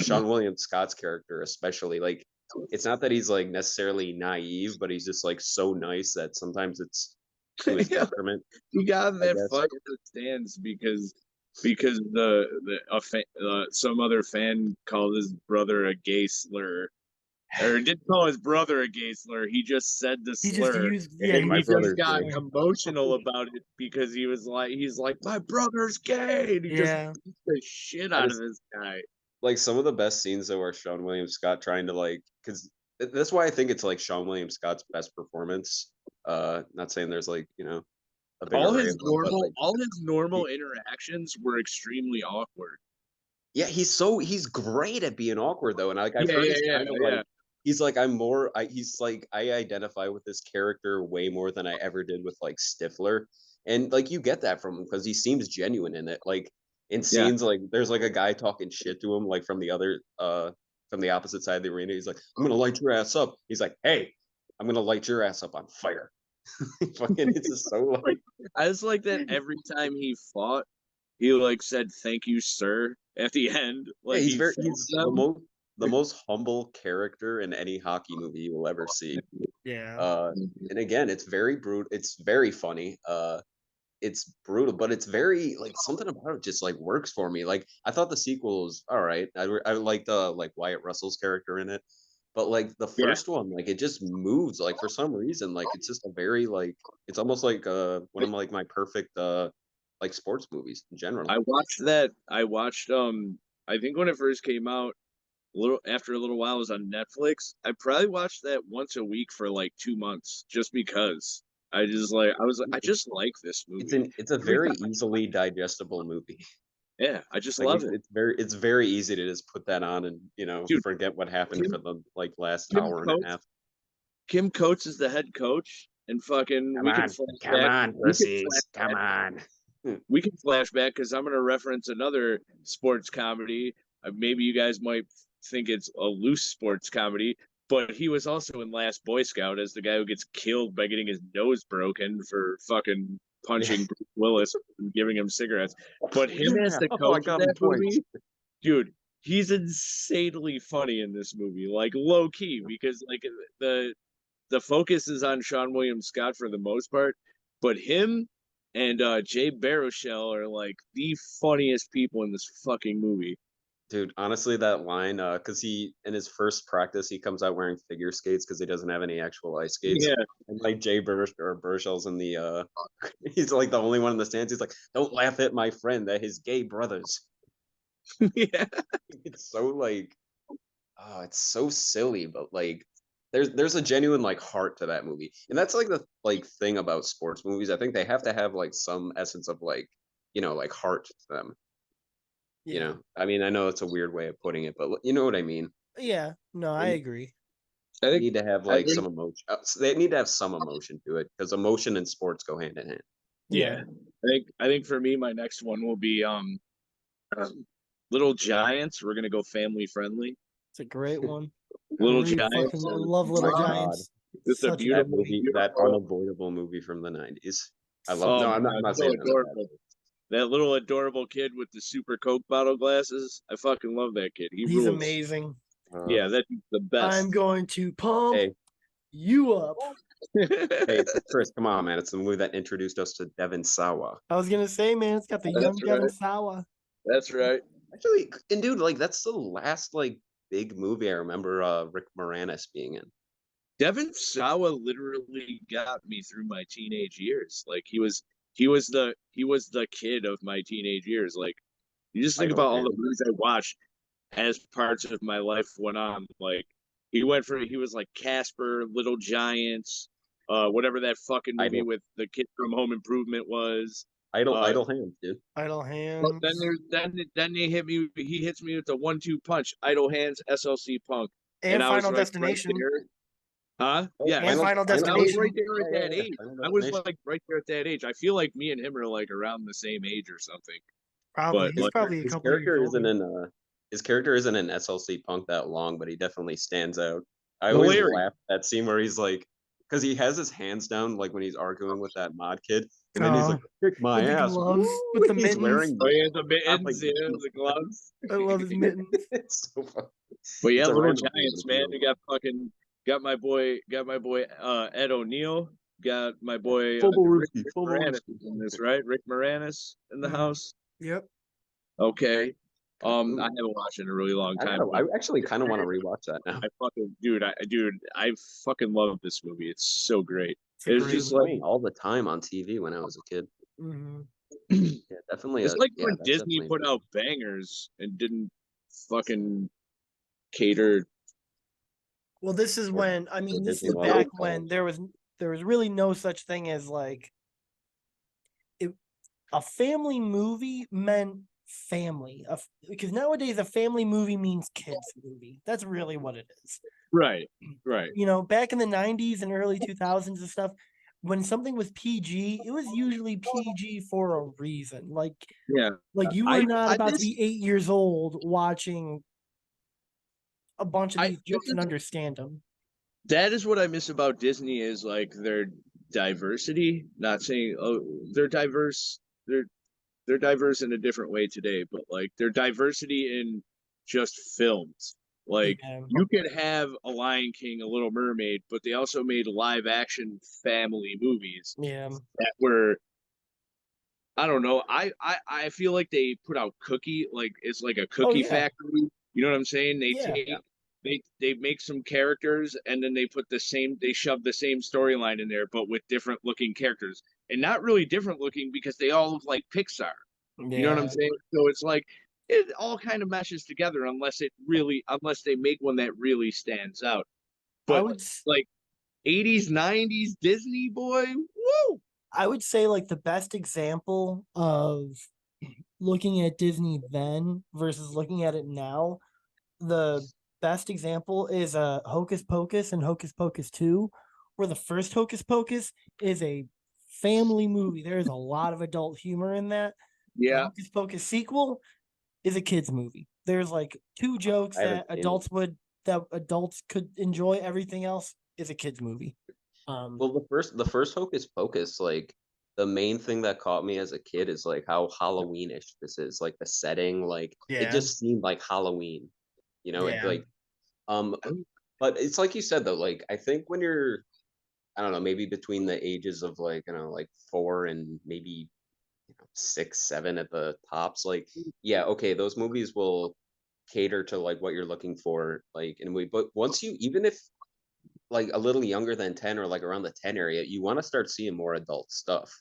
Sean William Scott's character, especially like it's not that he's like necessarily naive, but he's just like so nice that sometimes it's to his Yeah, detriment, he got in I that guess. fight in the stands because some other fan called his brother a gay slur, or didn't call his brother a gay slur. He just said the He just slur, used, yeah, Hey, and he my he just used just brother's the got gay. slur. emotional about it because he's like my brother's gay, and he just Yeah. beat the shit I out of just this guy. like some of the best scenes though are Sean William Scott trying to like because that's why I think it's like Sean William Scott's best performance. Not saying there's like a big array of them, but like All his normal he, interactions were extremely awkward. yeah, he's great at being awkward though, and like I've Yeah, heard yeah, it's yeah, kind of yeah. like he's like, he's like, I identify with this character way more than I ever did with like Stifler. And like you get that from him because he seems genuine in it. Like in Yeah, scenes like there's like a guy talking shit to him, like from the opposite side of the arena. He's like, I'm gonna light your ass up. He's like, hey, I'm gonna light your ass up on fire. Fucking it's just so like like I was like that every time he fought. He like said "Thank you, sir" at the end. yeah, Like he fought he's them. the most humble character in any hockey movie you will ever see. Yeah. And again, it's very brutal. It's very funny. It's brutal, but it's very like something about it just like works for me. Like I thought the sequel was all right. I liked like Wyatt Russell's character in it, but like the Yeah, first one, like it just moves. Like for some reason, like it's just a very like it's almost like one of like my perfect like sports movies in general. I watched that. I watched I think when it first came out, a little after a little while, it was on Netflix. I probably watched that once a week for like 2 months, just because I just like this movie. It's a Every very time, easily digestible movie. yeah, I just Like love it, it's very easy to just put that on and dude. forget what happened for Kim the like last Kim hour and a Coates half. Kim Coates is the head coach, and fucking Come on, we can pussies, come flashback on. we can flashback because I'm going to reference another sports comedy. Maybe you guys might think it's a loose sports comedy, but he was also in Last Boy Scout as the guy who gets killed by getting his nose broken for fucking Yeah, punching Bruce Willis and giving him cigarettes. But him as yeah. the Oh, I coach of got him that twice. movie, dude, he's insanely funny in this movie, like low key, because like the focus is on Sean William Scott for the most part, but him and Jay Baruchel are like the funniest people in this fucking movie. Dude, honestly, that line, because he in his first practice he comes out wearing figure skates because he doesn't have any actual ice skates, Yeah, and like Burshell's in the he's like the only one in the stands. He's like, "Don't laugh at my friend, they're his gay brothers." yeah, It's so like, oh, it's so silly, but like, there's a genuine like heart to that movie, and that's like the like thing about sports movies. I think they have to have like some essence of like, like heart to them. Yeah. I mean, I know it's a weird way of putting it, but you know what I mean. Yeah. No, I They agree. I think need to have I like think some emotion. They need to have some emotion to it because emotion and sports go hand in hand. yeah. Yeah. I think for me my next one will be Little Giants. We're gonna go family friendly. It's a great one. Little Fucking Giants. I love My Little God, Giants. Just a Such a good movie. that beautiful. unavoidable movie from the '90s. I love. Oh No, my I'm god, not so saying that in a bad adorable. way. That little adorable kid with the super Coke bottle glasses. I fucking love that kid. He He's rules. amazing. Yeah, that's the I'm best. going to pump Hey, you up. hey, Chris, come on, man! It's the movie that introduced us to Devon Sawa. I was gonna say, man, it's got the young That's Devin right. Sawa. That's right. Actually, and dude, like that's the last like big movie I remember Rick Moranis being in. Devin Sawa literally got me through my teenage years. Like he was the kid of my teenage years. Like you just think Idle about all the Hands. movies I watched as parts of my life went on. Like he was like Casper, Little Giants, whatever that fucking movie Idle with the kid from Home Improvement was. Uh, Idle Hands, dude. Idle but then hands there's then they hit me. He hits me with the 1-2 punch. Idle Hands, SLC Punk, and and I was Final right Destination there. Huh? Oh, and Yes. Final And I was right Destination. there at that age. Final I was Destination. like right there at that age. I feel like me and him are like around the same age or something. Probably But he's like, probably a His couple years character isn't older. in SLC Punk that long, but he definitely stands out. I always hilarious. laugh at that scene where he's like, because he has his hands down, like when he's arguing with that mod kid, and then he's Oh, like, "Kick my with the ass!" gloves, Woo! with the He's mittens. wearing Oh yeah, the like mittens, yeah, the gloves. I love his mittens. it's so funny. But yeah, It's a Little random thing, but Giants, it's man. really We funny. got my boy Ed O'Neill. Got my boy Rick Moranis in this, right? Rick Moranis in the Mhm. house. Yep. Okay. Ooh, I haven't watched it in a really long I time, gotta. but I actually kind of want to rewatch that now. I fucking love this movie. It's so great. It's a It's great It was just like playing all the time on TV when I was a kid. hmm Yeah, definitely it's like yeah, when that's Disney definitely a put movie. out bangers and didn't fucking cater. Well, this is Or, when or this Disney is lost back its when balls. there was really no such thing as like it, a family movie meant family. Because nowadays a family movie means kids movie. That's really what it is. Right. Right. You know, back in the 90s and early 2000s and stuff, when something was PG, it was usually PG for a reason. Yeah. Like you were not about to be 8 years old watching a bunch of these jokes and understand them. That is what I miss about Disney is like their diversity. Not saying they're diverse. They're diverse in a different way today, but like their diversity in just films. Like Yeah. you could have a Lion King, a Little Mermaid, but they also made live action family movies Yeah. that were I don't know. I feel like they put out Cookie like it's like a Oh cookie yeah. factory. You know what I'm saying? They Yeah. take they make some characters and then they shove the same storyline in there but with different looking characters. And not really different looking because they all look like Pixar. You know what I'm Yeah. saying? So it's like it all kind of meshes together unless they make one that really stands out. I But would like 80s, 90s Disney boy, woo! I would say like the best example of looking at Disney then versus looking at it now, the best example is Hocus Pocus and Hocus Pocus 2, where the first Hocus Pocus is a family movie. There is a lot of adult humor in that. The Yeah. Hocus Pocus sequel is a kids movie. There's like two jokes I haven't seen it. that adults could enjoy. Everything else is a kids movie. Well, the first Hocus Pocus, like the main thing that caught me as a kid is like how Halloweenish this is. Like the setting, like it Yeah. just seemed like Halloween. You know, it Yeah. like um but it's like you said though, like I think when you're I don't know, maybe between the ages of like, like 4 and maybe 6, 7 at the tops, like yeah, okay, those movies will cater to like what you're looking for like in a movie. But once you even if like a little younger than 10 or like around the 10 area, you want to start seeing more adult stuff.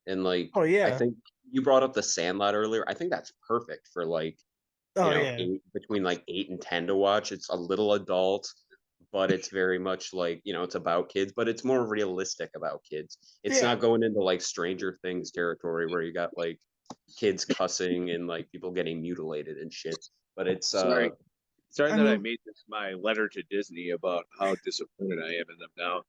And like Oh I yeah. think you brought up the Sandlot earlier. I think that's perfect for like, Oh yeah. between like 8 and 10 to watch. It's a little adult, but it's very much like, it's about kids, but it's more realistic about kids. It's Yeah. not going into like Stranger Things territory where you got like kids cussing and like people getting mutilated and shit. But it's Sorry. Sorry I that I mean, made this my letter to Disney about how disappointed I am in them now.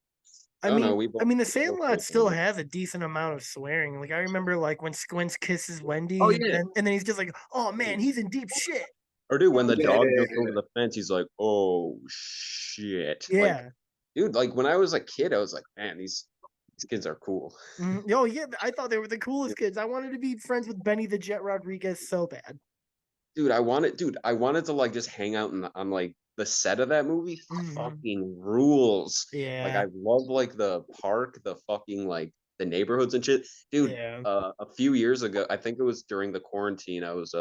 I oh no, mean, we I both mean, The we both Sandlot feel still bad. has a decent amount of swearing. Like I remember, like when Squints kisses Oh Wendy, and yeah. then he's just like, "Oh man, he's in deep shit." Or dude, I when the was Yeah, like, dog yeah, jumps over the fence, he's like, "Oh shit!" Like, "Yeah, dude, like when I was a kid, I was like, "Man, these kids are cool." oh yeah." I thought they were the coolest kids. I wanted to be friends with Benny the Jet Rodriguez so bad. Dude, I wanted to like just hang out on like the set of that movie. Hmm. Fucking rules. Like Yeah, I love like the park, the fucking like the neighborhoods and shit. Dude, yeah. a few years ago, I think it was during the quarantine, I was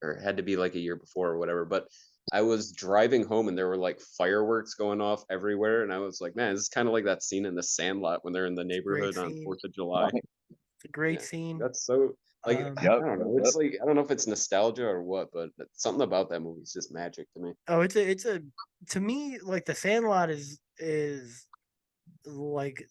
or it had to be like a year before or whatever, but I was driving home and there were like fireworks going off everywhere and I was like, man, this is kind of like that scene in The Sandlot when they're in the It's a great neighborhood on scene. 4th of July. It's a great Yeah. scene. That's so like I Um, yep, don't know. yep. It's like I don't know if it's nostalgia or what, but something about that movie is just magic to me. oh, it's a to me like The Sandlot is like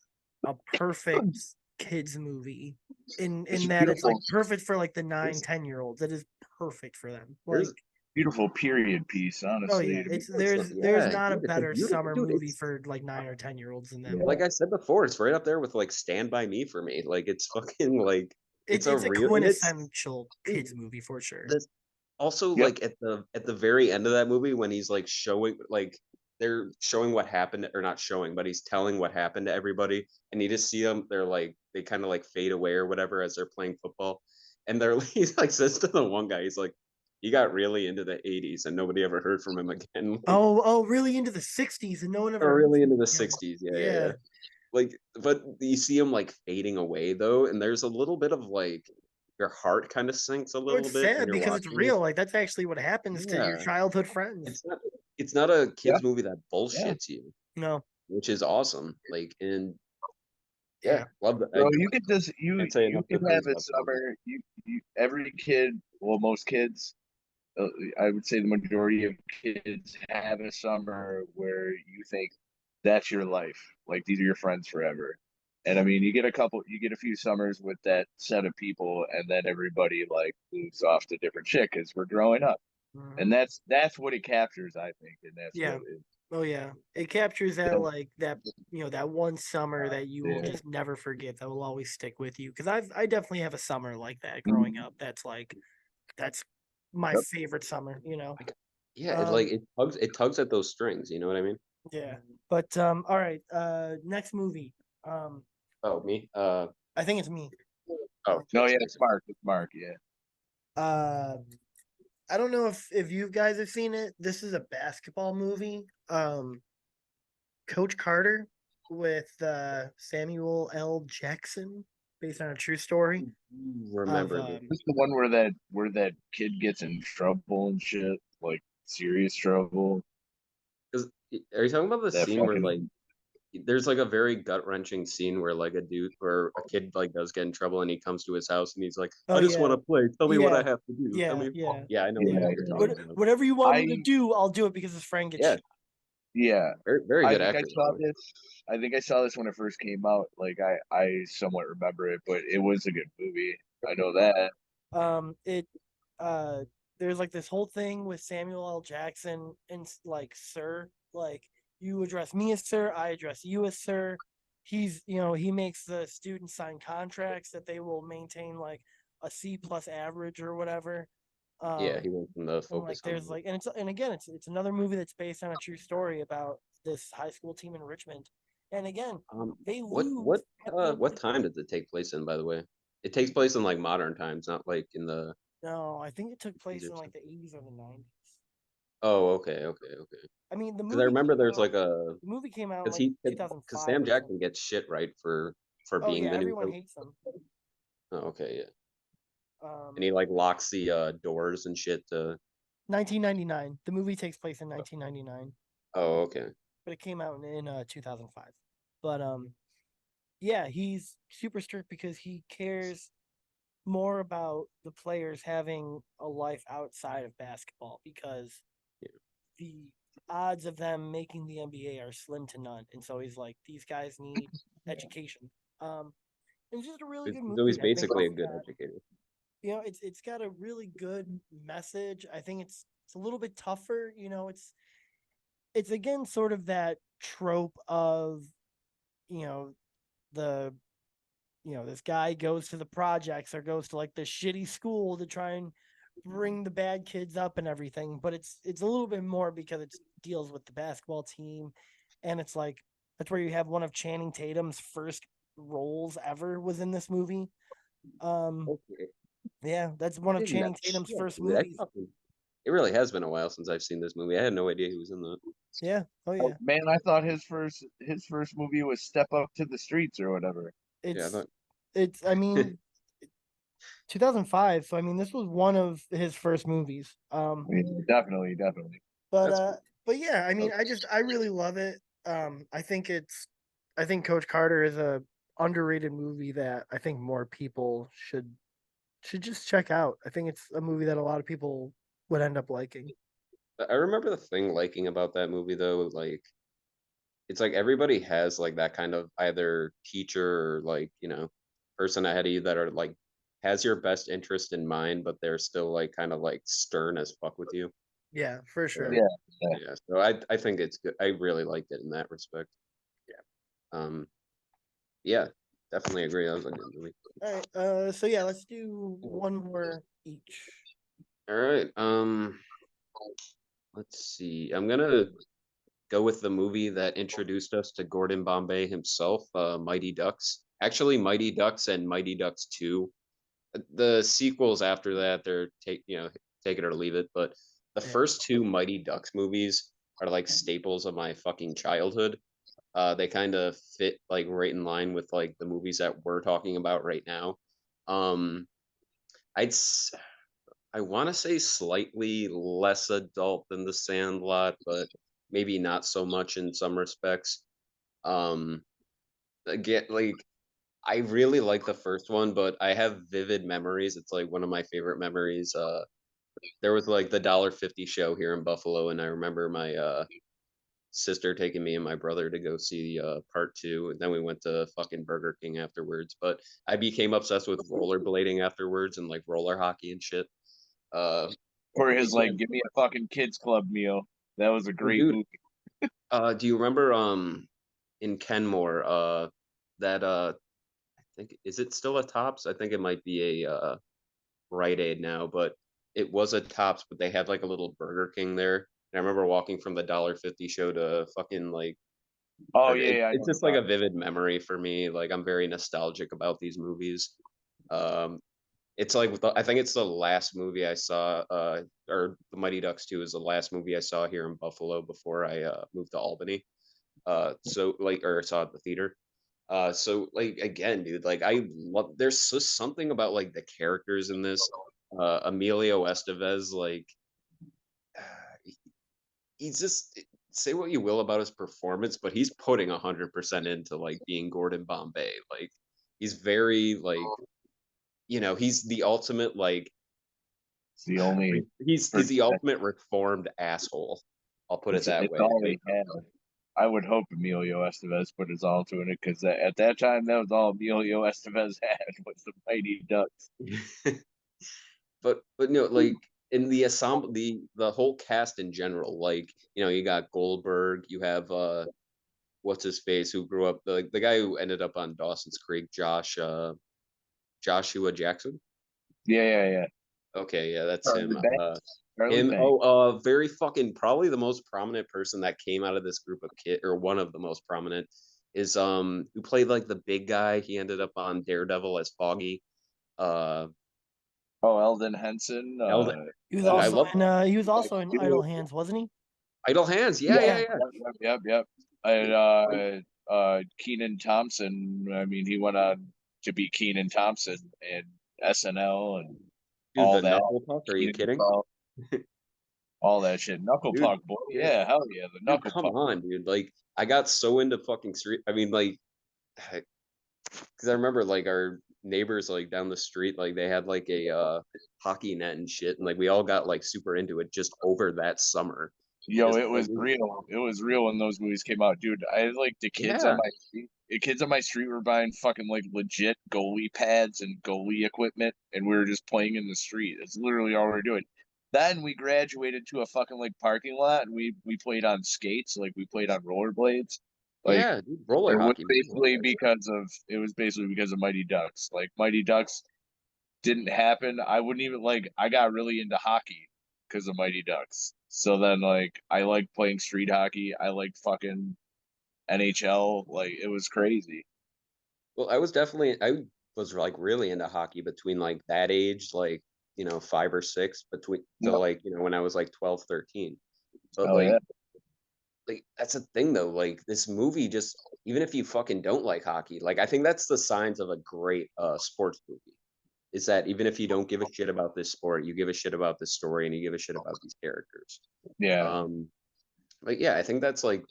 a perfect kids movie It's in a that it's like beautiful, perfect for like the nine it's 10 year olds. It is perfect for them. There's Like beautiful period piece, oh honestly, yeah, to be it's quite there's frank. there's yeah, not a dude, it's a better beautiful summer dude. movie It's for like 9 or 10 year olds than that Yeah. movie. like I said before, it's right up there with like Stand by Me for me. Like it's fucking like it's a It's a real and it's quintessential dude, kids movie for sure. this also Yep. like at the very end of that movie when he's like showing like they're showing what happened or not showing, but he's telling what happened to everybody, and you just see them. They're like they kind of like fade away or whatever as they're playing football, and they're he's like says to the one guy, he's like, he got really into the '80s and nobody ever heard from him again. Like Oh, really into the '60s and no one ever or heard really from into him the again. '60s. Yeah, yeah, Yeah, yeah. Like, but you see him like fading away though, and there's a little bit of like your heart kind of sinks a oh, little it's bit when sad you're because it's watching it. real. Like that's actually what happens to your Yeah, childhood friends. it's not a Yeah. kids movie that Yeah. bullshits you, No, which is awesome. Like, and yeah, yeah. love that. So I you could just can't say you enough could good have things a about the movie. summer. You every kid, well, most kids, uh, I would say the majority of kids have a summer where you think that's your life. Like these are your friends forever. And I mean, you get a few summers with that set of people, and then everybody like moves off to different shit because we're growing up, Mhm. and that's what it captures, I think, and that's Yeah. what it. Oh yeah. It captures that like that that one summer that you will Yeah. just never forget that will always stick with you. Because I definitely have a summer like that growing up. That's my Yep. favorite summer. Like, yeah, Um, it tugs at those strings. You know what I mean? yeah. But all right. Next movie. Um, Oh, me. I think it's me. Oh No, shit. yeah, Sorry. it's Mark. It's Mark. Yeah. Uh, I don't know if you guys have seen it. This is a basketball movie. Coach Carter with Samuel L. Jackson, based on a true story of Remember this? This is the one where that kid gets in trouble and shit, like serious trouble. Because are you talking about the That scene where fucking like there's like a very gut wrenching scene where like a dude or a kid like does get in trouble and he comes to his house and he's like, oh I just want yeah, to play. Tell me what I yeah, have to do. Tell yeah, me. yeah, Yeah, I know yeah, yeah. what you're yeah. talking about. Whatever you want me to I do, I'll do it because his friend gets Yeah, shot. yeah. very very I good think I actor, by saw the way. this. I think I saw this when it first came out. Like I somewhat remember it, but it was a good movie. I know that. It uh, there's like this whole thing with Samuel L. Jackson and like sir, like you address me as sir, I address you as sir. He makes the students sign contracts that they will maintain like a C plus average or whatever. Yeah, Um, he went from the and like focus on there's like and again it's another movie that's based on a true story about this high school team in Richmond. And again, they what lose at the what time does it take place in, by the way? It takes place in like modern times, not like in the no, I think it took place easier in like stuff. the 80s or the 90s. Oh, okay, okay, okay. I mean, Because I remember there's like a the movie came out in because like he because 2005 Sam or Jackson something. gets shit right for Oh yeah, being the new everyone coach. hates him. Oh, okay, yeah. And Um, he like locks the doors and shit to 1999. The movie takes place in 1999, oh, okay. but it came out in 2005. But yeah, he's super strict because he cares more about the players having a life outside of basketball because Yeah. the odds of them making the NBA are slim to none. And so he's like, these guys need education. Um, it's just a really good So he's movie. I think basically a it's good got educator. it's got a really good message. I think it's a little bit tougher. It's again sort of that trope of you know the this guy goes to the projects or goes to like the shitty school to try and bring the bad kids up and everything. But it's a little bit more because it deals with the basketball team, and it's like that's where you have one of Channing Tatum's first roles ever was in this movie. Um, Okay. yeah, that's one I of didn't know Channing Tatum's shit, first dude. movies. It really has been a while since I've seen this movie. I had no idea he was in the Yeah, oh Oh, yeah, man, I thought his first movie was Step Up to the Streets or whatever. yeah, I it's thought it's I mean 2005, so I mean this was one of his first movies. Yeah, definitely, definitely. But that's uh cool. but yeah, I mean Oh, I really love it. I think Coach Carter is a underrated movie that I think more people should just check out. I think it's a movie that a lot of people would end up liking. I remember the thing liking about that movie though, like it's like everybody has like that kind of either teacher or like, person ahead of you that are like has your best interest in mind, but they're still like kind of like stern as fuck with you. Yeah, for Uh, sure. Yeah, yeah. yeah, so I think it's good. I really liked it in that respect. Um, yeah, definitely agree. That was a good movie. All right. So yeah, let's do one more each. All right. Let's see. I'm gonna go with the movie that introduced us to Gordon Bombay himself, Mighty Ducks. Actually, Mighty Ducks and Mighty Ducks 2. The sequels after that, they're take it or leave it. But the Yeah. first two Mighty Ducks movies are like staples of my fucking childhood. They kind of fit like right in line with like the movies that we're talking about right now. Um, I'd s- I want to say slightly less adult than The Sandlot, but maybe not so much in some respects. Um, again, like I really like the first one, but I have vivid memories. It's like one of my favorite memories. There was like the $1.50 show here in Buffalo, and I remember my sister taking me and my brother to go see part 2, and then we went to fucking Burger King afterwards. But I became obsessed with rollerblading afterwards and like roller hockey and shit. For his Yeah, like, give me a fucking kids club meal. That was a great dude. movie. Do you remember in Kenmore that I think, is it still a Tops? I think it might be a Rite Aid now, but it was a Tops, but they had like a little Burger King there. And I remember walking from the $1.50 show to fucking like Oh yeah, yeah, I it's know what just you're like a talking vivid memory for me. Like I'm very nostalgic about these movies. Um, it's like I think it's the last movie I saw, or The Mighty Ducks 2 is the last movie I saw here in Buffalo before I moved to Albany. So like, or saw it at the theater. So like again, dude, like I love. There's just something about like the characters in this. Emilio Estevez, like he's just say what you will about his performance, but he's putting 100% into like being Gordon Bombay. Like he's very like he's the ultimate like It's the only he's person the that ultimate reformed asshole. I'll put it that it's way. all he had. I would hope Emilio Estevez put his all to it because at that time that was all Emilio Estevez had was the Mighty Ducks. But no, like in the ensemble, the whole cast in general, like you got Goldberg, you have what's his face who grew up the guy who ended up on Dawson's Creek, Joshua Jackson. Yeah, yeah, yeah. Okay, yeah, that's Charlie him. Banks. Charlie Him. Banks. Oh, very fucking probably the most prominent person that came out of this group of kid, or one of the most prominent, is who played like the big guy. He ended up on Daredevil as Foggy. Uh, Oh, Eldon Henson. Eldon. He was I also love in Idle Hands, wasn't he? Idle Hands. Yeah, Yeah. yeah, yeah. Yep. And Keenan Thompson. I mean, he went on to be Keenan Thompson in SNL and Dude, all the that. knuckle puck. Are you Keenan kidding? Paul, all that shit. Knuckle Dude, Puck, boy. yeah. Yeah, hell yeah, the Dude, Knuckle come Puck. on, dude. Like, I got so into fucking street. I mean, like, because I remember like our neighbors like down the street, like they had like a hockey net and shit, and like we all got like super into it just over that summer. Yo, Just it like was real. It was real when those movies came out, dude. I like the kids on yeah, my street. The kids on my street were buying fucking like legit goalie pads and goalie equipment, and we were just playing in the street. It's literally all we were doing. Then we graduated to a fucking like parking lot, and we played on skates, like we played on rollerblades. Like yeah, dude, roller it was hockey, man. I love basically that shit. because of Mighty Ducks. Like Mighty Ducks didn't happen, I wouldn't even like. I got really into hockey because of Mighty Ducks. So then, like, I like playing street hockey. I like fucking NHL. Like, it was crazy. Well, I was like really into hockey between like that age, like 5 or 6, between to Yep. like when I was like 12, 13. But Oh yeah, like that's a thing though. Like this movie, just even if you fucking don't like hockey, like I think that's the signs of a great sports movie. Is that even if you don't give a shit about this sport, you give a shit about this story and you give a shit about these characters. yeah. Um, like yeah, I think that's like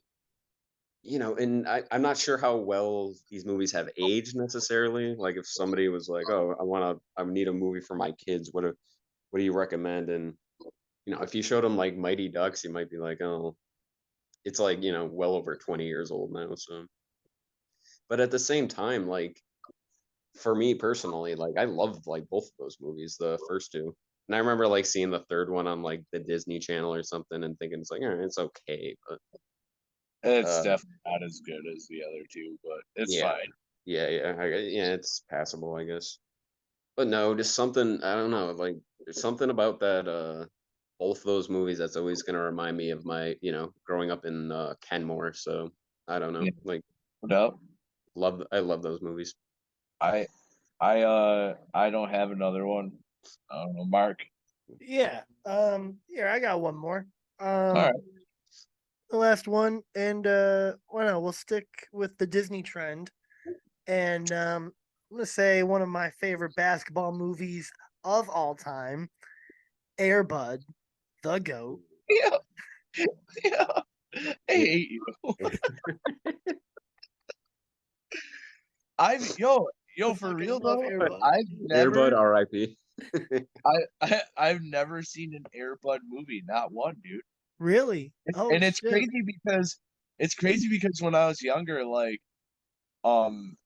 and I'm not sure how well these movies have aged necessarily. Like if somebody was like, "Oh, I need a movie for my kids. What do you recommend?" And if you showed them like Mighty Ducks, you might be like, "Oh, it's like well over 20 years old now." So, but at the same time, like for me personally, like I loved like both of those movies, the first two. And I remember like seeing the third one on like the Disney Channel or something and thinking it's like, it's okay, but It's uh definitely not as good as the other two, but it's yeah. fine. Yeah, it's passable, I guess. But no, just something I don't know, like there's something about that both those movies that's always gonna remind me of my, growing up in Kenmore. So I don't know. Yeah, Like no doubt. I love those movies. I I don't have another one. I don't know, Mark. Yeah. Here I got one more. All right. The last one, and well, no, we'll stick with the Disney trend. And I'm gonna say one of my favorite basketball movies of all time, Air Bud, the GOAT. Yeah, yeah. I hate you. Yo for real though. Air Bud. Airbud R.I.P. I've never seen an Air Bud movie, not one, dude. Really? Oh And it's shit! crazy because it's crazy because when I was younger, like um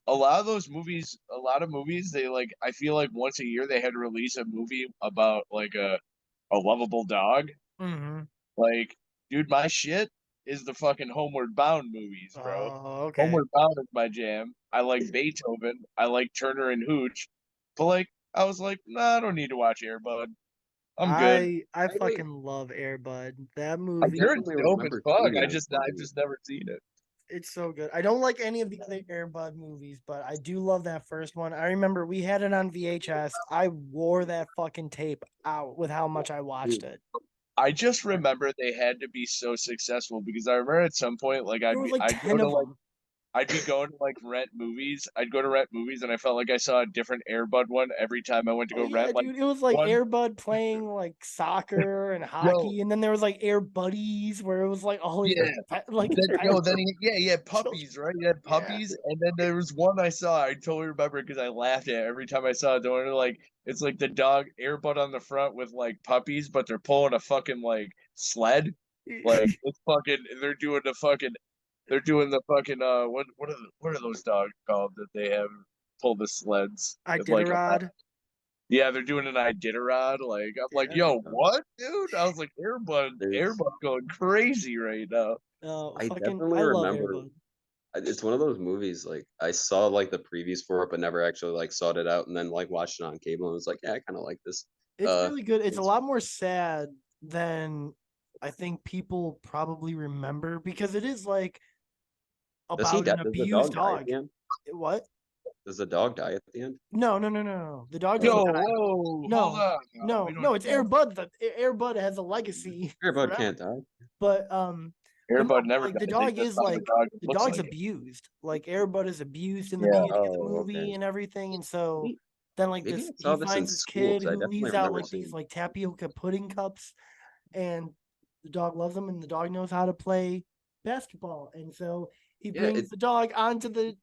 a lot of those movies, a lot of movies, they like I feel like once a year they had to release a movie about like a lovable dog. Mm-hmm. Like, dude, my shit is the fucking Homeward Bound movies, bro. Oh, okay. Homeward Bound is my jam. I like Beethoven. I like Turner and Hooch. But like, I was like, nah, I don't need to watch Air Bud. I'm good. I I like fucking love Air Bud. That I I'm movie, sure it's definitely dope as remember fuck. seeing that as I've funny. just never seen it. it's so good. I don't like any of the other Air Bud movies, but I do love that first one. I remember we had it on VHS. I wore that fucking tape out with how much I watched Dude, it. I just remember they had to be so successful because I remember at some point, like There was like I'd go 10 to of like them. I'd be going to like rent movies. I'd go to rent movies, and I felt like I saw a different Air Bud one every time I went to Oh go yeah, rent. Like dude. It was like one, Air Bud playing like soccer and yo, hockey, and then there was like Air Buddies where it was like all his yeah, like his then pet yo, then he had children. puppies, right? He had Yeah. puppies, and then there was one I saw. I totally remember because I laughed at it every time I saw it. They were like, it's like the dog Air Bud on the front with like puppies, but they're pulling a fucking like sled. Like it's fucking, they're doing the fucking what are those dogs called that they have pull the sleds? It's like Iditarod. yeah, they're doing an Iditarod. Like I'm like, Yeah. yo, what, dude? I was like, there's Airbud going crazy right now. I Fucking definitely I love Air remember Bud. it's one of those movies like I saw like the previews for it, but never actually like sought it out, and then like watched it on cable and was like, yeah, I kind of like this. It's really good. It's a It's lot more sad than I think people probably remember because it is like does he about die? an Does the abused dog die at dog. the end? What? Does the dog die at the end? No, no, no, no, no. The dog Yo, doesn't die. whoa, hold No, on. No, we don't no. It's do Air that. Bud. Air Bud has a legacy Airbud forever. can't die. But Airbud no, never like the dies. They dog just is found a like dog that the looks dog's like it. abused. Like Air Bud is abused in the Yeah. beginning of the Oh, okay. movie and everything, and so then like Maybe this, I he saw this in finds this school kid because I who definitely leaves out remember like these seeing. like tapioca pudding cups, and the dog loves him, and the dog knows how to play basketball, and so he Yeah. brings the dog onto the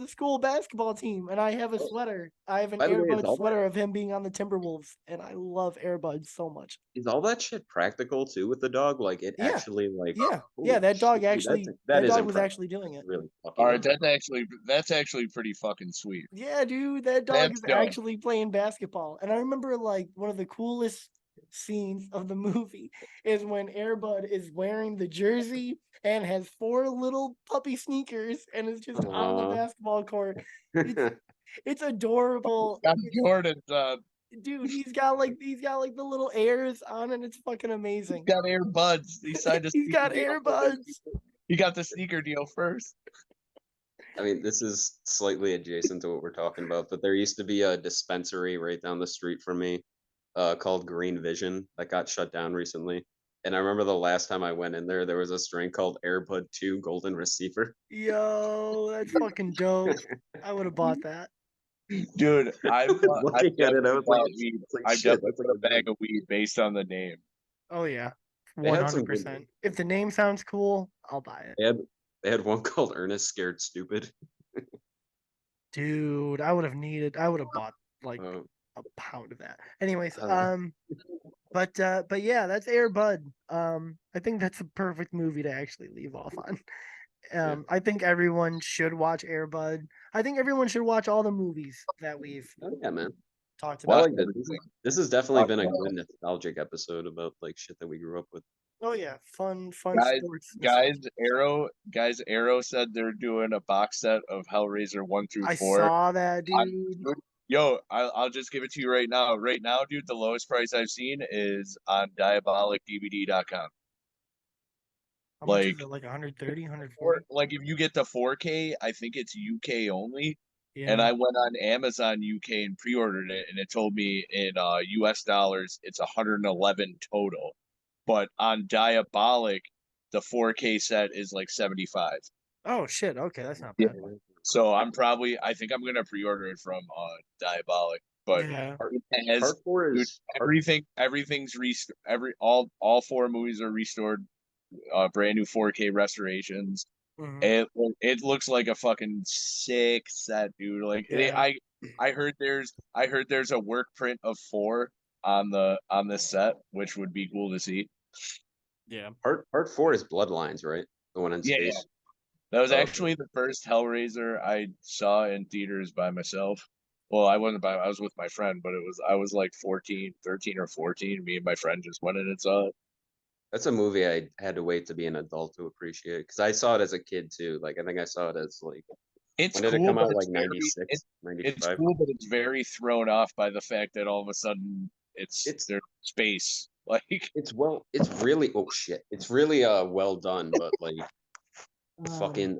school basketball team. And I have a Oh, sweater. I have an by the Air way, Bud sweater of him being on the Timberwolves, and I love Air Bud so much. is all that shit practical too with the dog? Like it Yeah, actually like yeah. holy shit, dude, that That is dog was impressive. actually doing That's it. really All fucking right, impressive. that's actually pretty fucking sweet. Yeah, dude, that dog That's is dope. actually playing basketball. And I remember like one of the coolest scenes of the movie is when Airbud is wearing the jersey and has four little puppy sneakers and is just on the Aw. basketball court. It's it's adorable. Got It's Jordan. dude, he's got like the little airs on and it's fucking He's amazing. got Airbuds. He signed a He's sneaker got deal first. earbuds. He got the sneaker deal first. I mean, this is slightly adjacent to what we're talking about, but there used to be a dispensary right down the street from me, called Green Vision that got shut down recently. And I remember the last time I went in there, there was a strain called Airbud 2 Golden Receiver. Yo, that's fucking dope. I would have bought that. Dude, I've Looking at it, I definitely was like, bought weed. it's like I've shit. definitely That's like bought a a bag good. of weed based on the name. Oh yeah. They had some good 100%. ones. If the name sounds cool, I'll buy it. They had one called Ernest Scared Stupid. Dude, I would have bought like Uh, a pound of that. Anyways, uh, but yeah, that's Air Bud. I think that's a perfect movie to actually leave off on. yeah. I think everyone should watch Air Bud. I think everyone should watch all the movies that we've Oh yeah, man. talked I Watch about. like this. everything. This has definitely Watch been it a all. good nostalgic episode about like shit that we grew up with. Oh yeah, fun Guys, sports nostalgia. Arrow said they're doing a box set of Hellraiser 1 through I 4. saw that, I'm, dude. yo, I'll just give it to you right now. Right now, dude, the lowest price I've seen is on diabolicdvd.com. How much is Like it? Like 130, or 140? like if you get the 4K, I think it's UK only. And Yeah. I went on Amazon UK and pre-ordered it, and it told me in US dollars it's 111 total. But on Diabolic, the 4K set is like 75. Oh shit. Okay, that's not Yeah. bad. So I think I'm gonna pre-order it from Diabolic. But Yeah. Part, it has, part four dude, is part. everything's all four movies are restored, brand new 4K restorations. Hmm. It looks like a fucking sick set, dude. Like Yeah. I heard there's a work print of 4 on this set, which would be cool to see. Yeah. Part four is Bloodlines, right? The one in Yeah, space. that was Oh, okay. actually the first Hellraiser I saw in theaters by myself. Well, I wasn't I was with my friend, but I was like 14, 13 or 14. Me and my friend just went in and saw it. That's a movie I had to wait to be an adult to appreciate because I saw it as a kid too. Like I think I saw it as like It's when did it cool, come but out? Like 96, it's 95. cool, but it's very thrown off by the fact that all of a sudden It's there's space. Like it's really oh shit. It's really well done, but like Um, fucking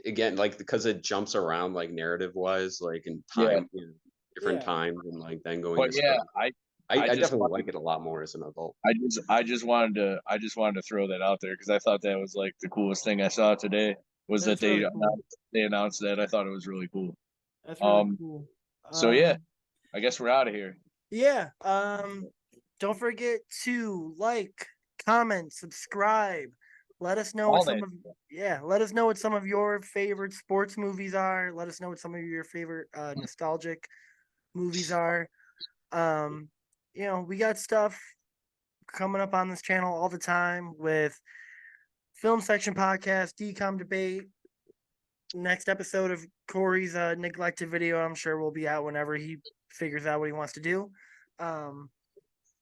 again like because it jumps around like narrative wise like in yeah, time, different yeah, times and like then going but to yeah, stuff. I I just definitely wanted like it a lot more as an adult. I just wanted to throw that out there because I thought that was like the coolest thing I saw today was that that's really cool. they announced that. I thought it was really cool. That's really Um, cool. so yeah, I guess we're out of here. Yeah. Don't forget to like, comment, subscribe. Let us know what All some that. of let us know what some of your favorite sports movies are. Let us know what some of your favorite nostalgic movies are. Um, we got stuff coming up on this channel all the time with Film Section Podcast, Decom Debate. Next episode of Corey's neglected video, I'm sure will be out whenever he figures out what he wants to do.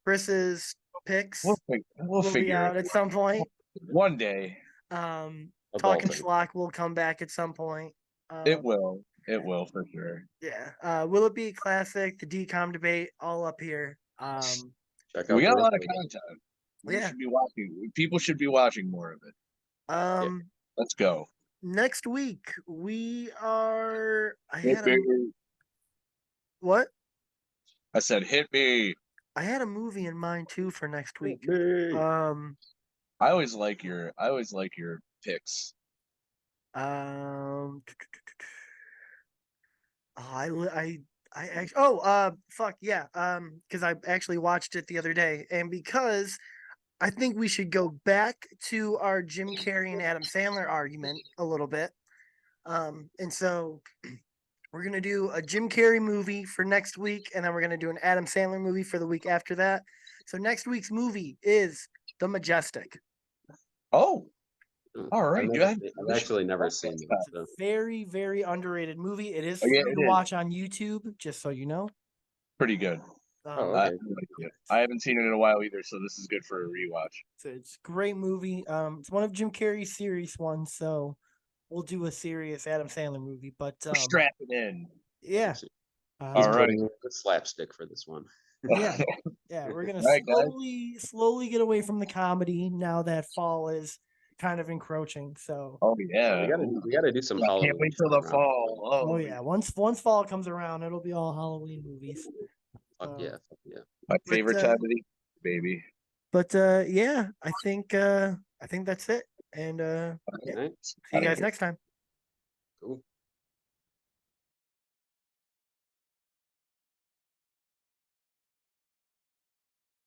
Chris's picks We'll will be figure out it at some point. one day. Talking Adulting. Schlock will come back at some point. It will. It will for sure. Yeah. Will it be classic? The decom debate, all up here. Check We out the got a lot of replay. content. We Yeah. should be watching. People should be watching more of it. Yeah. Let's go. Next week we are. Hit me. What? I said, hit me. I had a movie in mind too for next week. Me. I always like your picks. I actually fuck yeah, because I actually watched it the other day, and because I think we should go back to our Jim Carrey and Adam Sandler argument a little bit. And so we're gonna do a Jim Carrey movie for next week, and then we're gonna do an Adam Sandler movie for the week after that. So next week's movie is The Majestic. Oh, all right. I've actually never seen it. It's So. a very, very underrated movie. It is Oh, yeah, free it to is. watch on YouTube, just so you know. Pretty good. Oh, I, okay. I haven't seen it in a while either, so this is good for a rewatch. It's a great movie. It's one of Jim Carrey's serious ones, so we'll do a serious Adam Sandler movie. But Strap it in. yeah. He's All right. putting the slapstick for this one. Yeah. Yeah. We're gonna Right, slowly get away from the comedy now that fall is kind of encroaching. So oh yeah, we gotta do some I Halloween. can't wait till the fall. oh yeah. Once fall comes around, it'll be all Halloween movies. Fuck yeah. My favorite time of the year, baby. But yeah, I think that's it. And yeah, Right. see you guys next time. Cool.